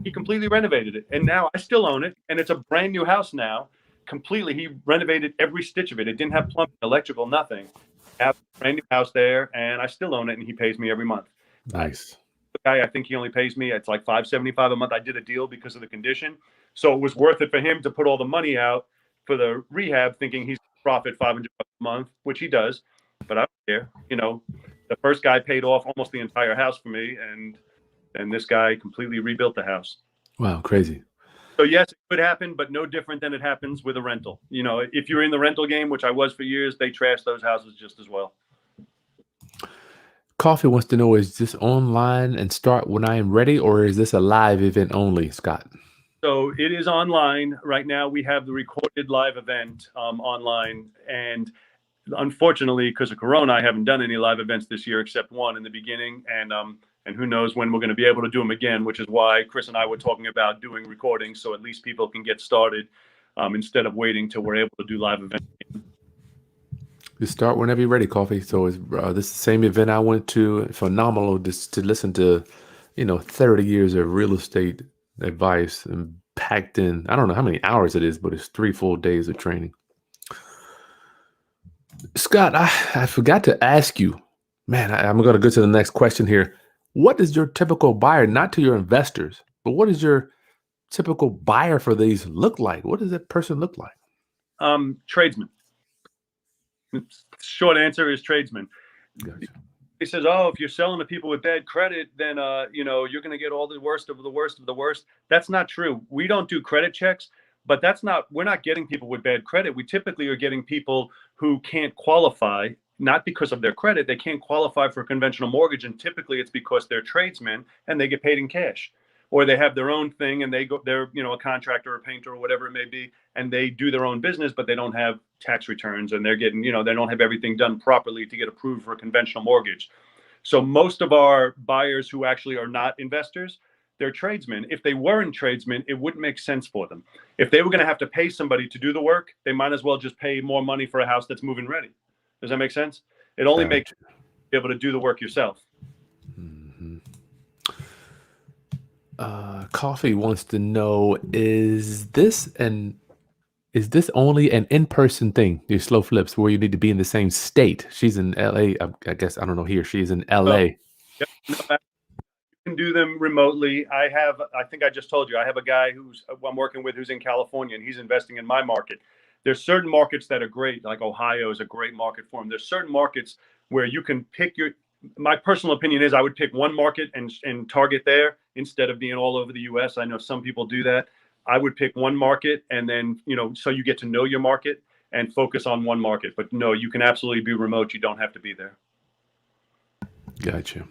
he completely renovated it. And now I still own it, and it's a brand new house now. Completely, he renovated every stitch of it. It didn't have plumbing, electrical, nothing. I have a brand new house there, and I still own it, and he pays me every month. Nice. The guy, I think he only pays me, it's like $575 a month. I did a deal because of the condition. So it was worth it for him to put all the money out for the rehab, thinking he's profit $500 a month, which he does. But I don't care. The first guy paid off almost the entire house for me, and this guy completely rebuilt the house. Wow, crazy. So yes, it could happen, but no different than it happens with a rental. If you're in the rental game, which I was for years, they trash those houses just as well. Coffee wants to know, is this online and start when I am ready, or is this a live event only, Scott? So it is online. Right now we have the recorded live event online. And unfortunately, because of Corona, I haven't done any live events this year except one in the beginning. And who knows when we're going to be able to do them again, which is why Chris and I were talking about doing recordings, so at least people can get started instead of waiting till we're able to do live events. You start whenever you're ready, Coffee. So it's this is the same event I went to. Phenomenal just to listen to, 30 years of real estate advice and packed in. I don't know how many hours it is, but it's 3 full days of training. Scott, I forgot to ask you, man, I'm going to go to the next question here. what is your typical buyer, not to your investors, but what is your typical buyer for these look like? What does that person look like? Tradesman. Short answer is tradesman. Gotcha. He says, "Oh, if you're selling to people with bad credit, then you're going to get all the worst of the worst of the worst." That's not true. We don't do credit checks, but we're not getting people with bad credit. We typically are getting people who can't qualify, not because of their credit. They can't qualify for a conventional mortgage, and typically it's because they're tradesmen and they get paid in cash, or they have their own thing and they're a contractor or a painter or whatever it may be, and they do their own business, but they don't have tax returns, and they're getting, they don't have everything done properly to get approved for a conventional mortgage. So most of our buyers who actually are not investors, they're tradesmen. If they weren't tradesmen, it wouldn't make sense for them. If they were going to have to pay somebody to do the work, they might as well just pay more money for a house that's move-in ready. Does that make sense? It only makes you be able to do the work yourself. Mm-hmm. Coffee wants to know, is this only an in-person thing, these slow flips, where you need to be in the same state? She's in LA. I guess, I don't know, he or she is in LA. Yep. No, you can do them remotely. I think I just told you, I have a guy I'm working with who's in California, and he's investing in my market. There's certain markets that are great, like Ohio is a great market for him. There's certain markets where you can pick my personal opinion is I would pick one market and target there instead of being all over the US. I know some people do that. I would pick one market and then, so you get to know your market and focus on one market. But no, you can absolutely be remote. You don't have to be there. Gotcha.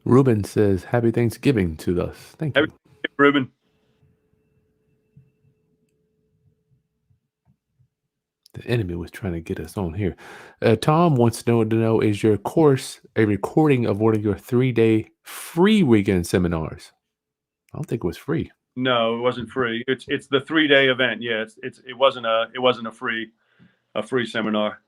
Ruben says, happy Thanksgiving to us. Thank you. Ruben. The enemy was trying to get us on here. Tom wants to know, is your course a recording of one of your 3-day free weekend seminars? I don't think it was free. No, it wasn't free. It's the 3-day event. Yeah, it wasn't a free seminar.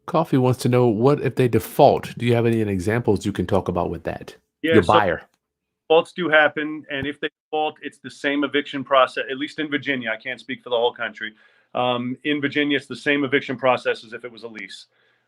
Coffee wants to know, what if they default? Do you have any examples you can talk about with that? Yeah, your buyer. Defaults do happen, and if they default, it's the same eviction process. At least in Virginia, I can't speak for the whole country. In Virginia, it's the same eviction process as if it was a lease.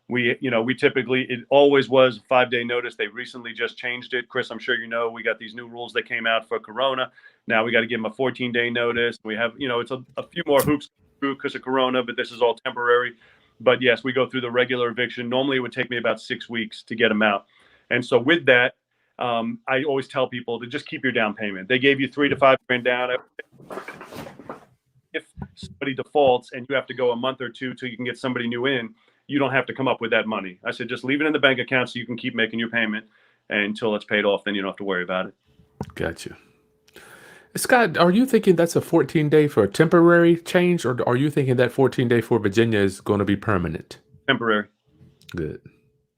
We typically, it always was 5-day notice. They recently just changed it. Kris, I'm sure we got these new rules that came out for Corona. Now we got to give them a 14-day notice. We have, it's a few more hoops because of Corona, but this is all temporary. But yes, we go through the regular eviction. Normally, it would take me about 6 weeks to get them out. And so with that, I always tell people to just keep your down payment. They gave you $3,000 to $5,000 down. If somebody defaults and you have to go a month or two till you can get somebody new in, you don't have to come up with that money. I said, just leave it in the bank account so you can keep making your payment until it's paid off. Then you don't have to worry about it. Gotcha. Scott, are you thinking that's a 14-day for a temporary change, or are you thinking that 14-day for Virginia is going to be permanent? Temporary. Good.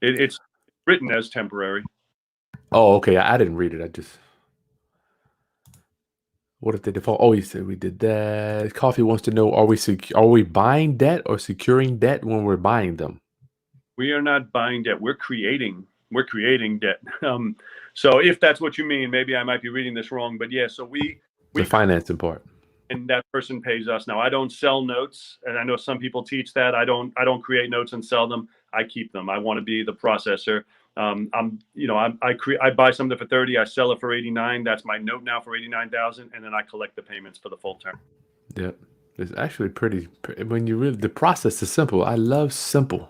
It's written as temporary. Oh, okay. I didn't read it. What if they default? Oh, you said we did that. Coffee wants to know, are we buying debt or securing debt when we're buying them? We are not buying debt. We're creating debt. So if that's what you mean, maybe I might be reading this wrong, but yeah, so we the financing part. And that person pays us. Now, I don't sell notes, and I know some people teach that. I don't create notes and sell them. I keep them. I want to be the processor. I buy something for 30, I sell it for 89. That's my note now for 89,000, and then I collect the payments for the full term. Yeah, it's actually pretty. When you really, the process is simple. I love simple.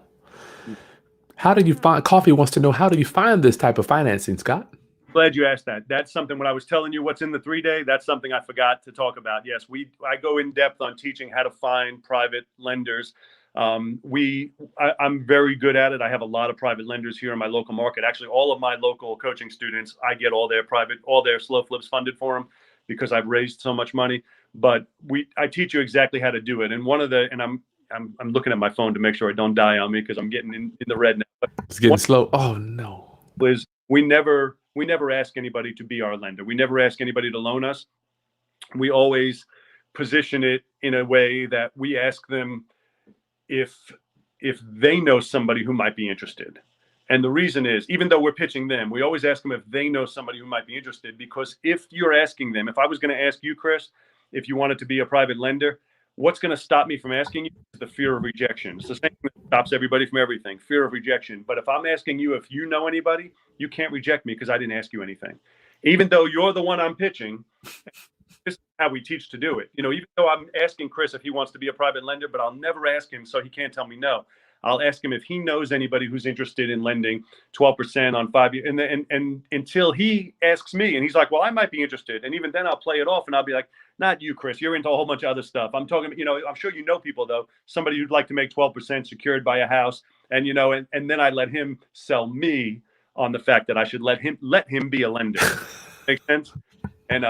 How do you find? Coffee wants to know, how do you find this type of financing, Scott? Glad you asked that. That's something, when I was telling you what's in the 3-day, that's something I forgot to talk about. Yes, I go in depth on teaching how to find private lenders. I'm very good at it. I have a lot of private lenders here in my local market. Actually, all of my local coaching students, I get all their slow flips funded for them because I've raised so much money. But I teach you exactly how to do it. And I'm looking at my phone to make sure I don't die on me because I'm getting in the red now. It's getting slow. Oh no. Liz, we never ask anybody to be our lender. We never ask anybody to loan us. We always position it in a way that we ask them if they know somebody who might be interested. And the reason is, even though we're pitching them, we always ask them if they know somebody who might be interested, because if you're asking them, if I was going to ask you, Kris, if you wanted to be a private lender, What's going to stop me from asking you is the fear of rejection. It's the same thing that stops everybody from everything, fear of rejection. But if I'm asking you if you know anybody, you can't reject me because I didn't ask you anything. Even though you're the one I'm pitching, this is how we teach to do it. Even though I'm asking Chris if he wants to be a private lender, but I'll never ask him so he can't tell me no. I'll ask him if he knows anybody who's interested in lending 12% on 5 years. And until he asks me and he's like, well, I might be interested. And even then I'll play it off and I'll be like, not you, Chris, you're into a whole bunch of other stuff. I'm talking, I'm sure people though, somebody who'd like to make 12% secured by a house. And, and then I let him sell me on the fact that I should let him be a lender. Make sense? And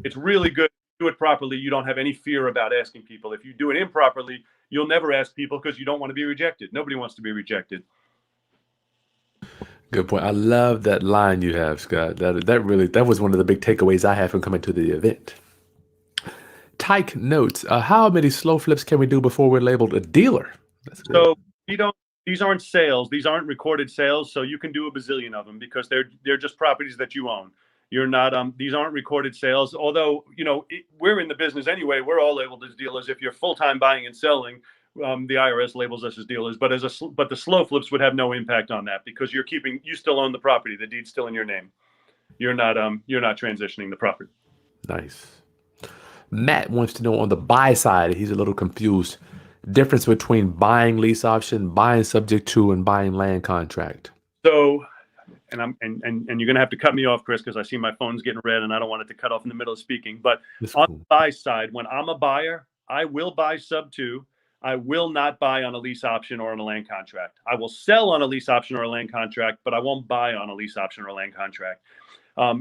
it's really good. Do it properly. You don't have any fear about asking people. If you do it improperly, you'll never ask people because you don't want to be rejected. Nobody wants to be rejected. Good point. I love that line you have, Scott. That was one of the big takeaways I had from coming to the event. Tyke notes, how many slow flips can we do before we're labeled a dealer? That's good. So these aren't sales. These aren't recorded sales. So you can do a bazillion of them because they're just properties that you own. You're not, these aren't recorded sales. Although, we're in the business anyway. We're all labeled as dealers. If you're full-time buying and selling, the IRS labels us as dealers. But the slow flips would have no impact on that because you still own the property. The deed's still in your name. You're not transitioning the property. Nice. Matt wants to know on the buy side, he's a little confused. Difference between buying lease option, buying subject to, and buying land contract. So, and you're going to have to cut me off, Chris, because I see my phone's getting red and I don't want it to cut off in the middle of speaking. But on the buy side, when I'm a buyer, I will buy sub to. I will not buy on a lease option or on a land contract. I will sell on a lease option or a land contract, but I won't buy on a lease option or a land contract.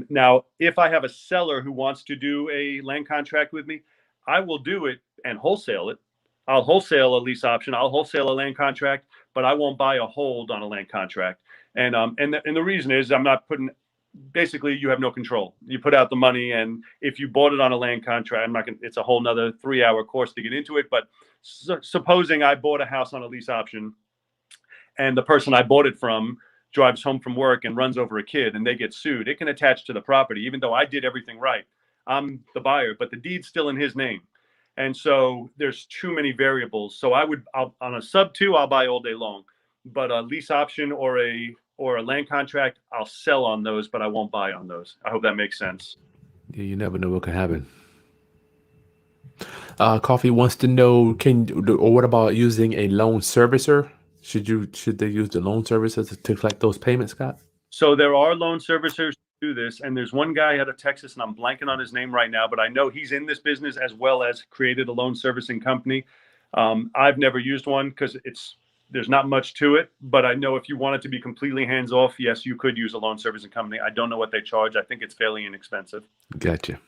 Now, if I have a seller who wants to do a land contract with me, I will do it and wholesale it. I'll wholesale a lease option. I'll wholesale a land contract, but I won't buy a hold on a land contract. And the reason is basically you have no control. You put out the money, and if you bought it on a land contract, it's a whole nother 3-hour course to get into it. But supposing I bought a house on a lease option and the person I bought it from drives home from work and runs over a kid and they get sued, it can attach to the property, even though I did everything right. I'm the buyer, but the deed's still in his name. And so there's too many variables. So on a sub 2, I'll buy all day long, but a lease option or a land contract, I'll sell on those, but I won't buy on those. I hope that makes sense. Yeah, you never know what can happen. Coffee wants to know, what about using a loan servicer? Should they use the loan servicer to collect those payments, Scott? So there are loan servicers who do this, and there's one guy out of Texas, and I'm blanking on his name right now, but I know he's in this business as well as created a loan servicing company. I've never used one because there's not much to it, but I know if you wanted to be completely hands off, yes, you could use a loan servicing company. I don't know what they charge. I think it's fairly inexpensive. Gotcha.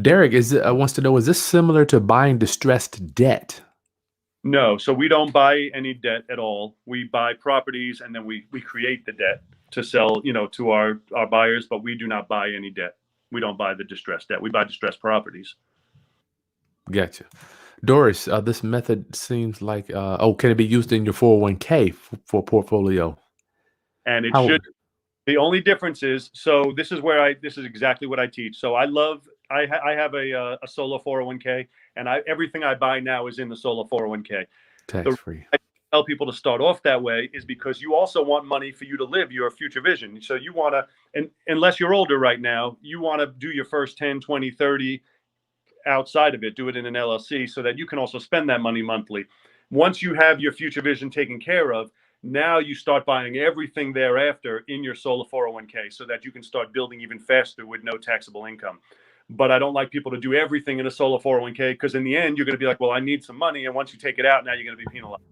Derek wants to know, is this similar to buying distressed debt? No, so we don't buy any debt at all. We buy properties and then we create the debt to sell, to our buyers, but we do not buy any debt. We don't buy the distressed debt. We buy distressed properties. Gotcha. Doris, this method seems like, can it be used in your 401k for portfolio? And it should. The only difference is, so this is exactly what I teach. So I have a solo 401k, and everything I buy now is in the solo 401k. Tax-free. I tell people to start off that way is because you also want money for you to live your future vision. So you want to, and unless you're older right now, you want to do your first 10, 20, 30 outside of it, do it in an LLC so that you can also spend that money monthly. Once you have your future vision taken care of, now you start buying everything thereafter in your solo 401k so that you can start building even faster with no taxable income. But I don't like people to do everything in a solo 401k because in the end, you're going to be like, well, I need some money. And once you take it out, now you're going to be penalized.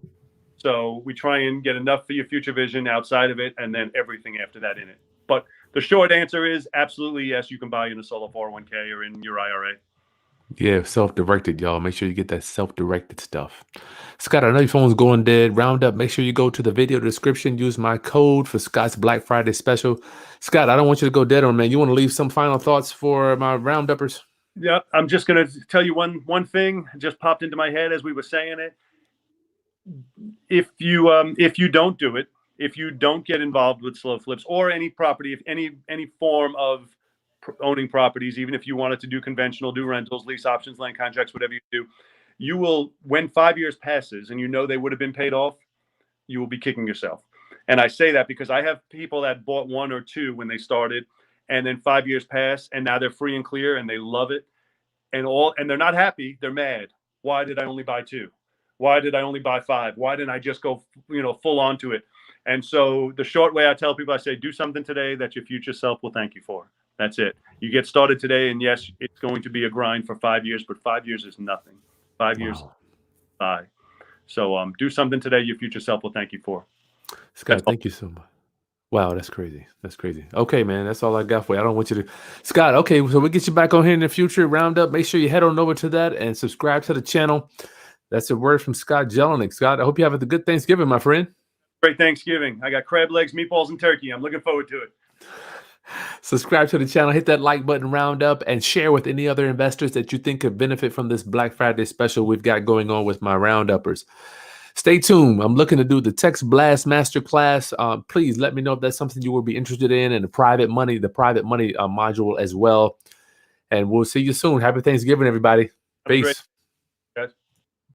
So we try and get enough for your future vision outside of it and then everything after that in it. But the short answer is absolutely yes, you can buy in a solo 401k or in your IRA. Yeah, self-directed, y'all. Make sure you get that self-directed stuff. Scott, I know your phone's going dead. Round up. Make sure you go to the video description. Use my code for Scott's Black Friday special. Scott, I don't want you to go dead on, man. You want to leave some final thoughts for my rounduppers? Yeah, I'm just going to tell you one thing just popped into my head as we were saying it. If you don't do it, if you don't get involved with slow flips or any property, if any form of owning properties, even if you wanted to do conventional, do rentals, lease options, land contracts, whatever you do, you will, when 5 years passes and you know they would have been paid off, you will be kicking yourself. And I say that because I have people that bought 1 or 2 when they started, and then 5 years pass, and now they're free and clear, and they love it, and they're not happy. They're mad. Why did I only buy 2? Why did I only buy 5? Why didn't I just go, full on to it? And so the short way I tell people, I say, do something today that your future self will thank you for. That's it. You get started today, and yes, it's going to be a grind for 5 years, but 5 years is nothing. 5 years, bye. So do something today your future self will thank you for. Scott, thank you so much. Wow, that's crazy. That's crazy. Okay, man, that's all I got for you. I don't want you to, Scott. Okay, so we'll get you back on here in the future. Roundup. Make sure you head on over to that and subscribe to the channel. That's a word from Scott Jelinek. Scott, I hope you have a good Thanksgiving, my friend. Great Thanksgiving. I got crab legs, meatballs, and turkey. I'm looking forward to it. Subscribe to the channel, hit that like button, Roundup, and share with any other investors that you think could benefit from this Black Friday special we've got going on with my Rounduppers. Stay tuned. I'm looking to do the Text Blast Masterclass. Please let me know if that's something you will be interested in, and the private money module as well. And we'll see you soon. Happy Thanksgiving, everybody. Peace.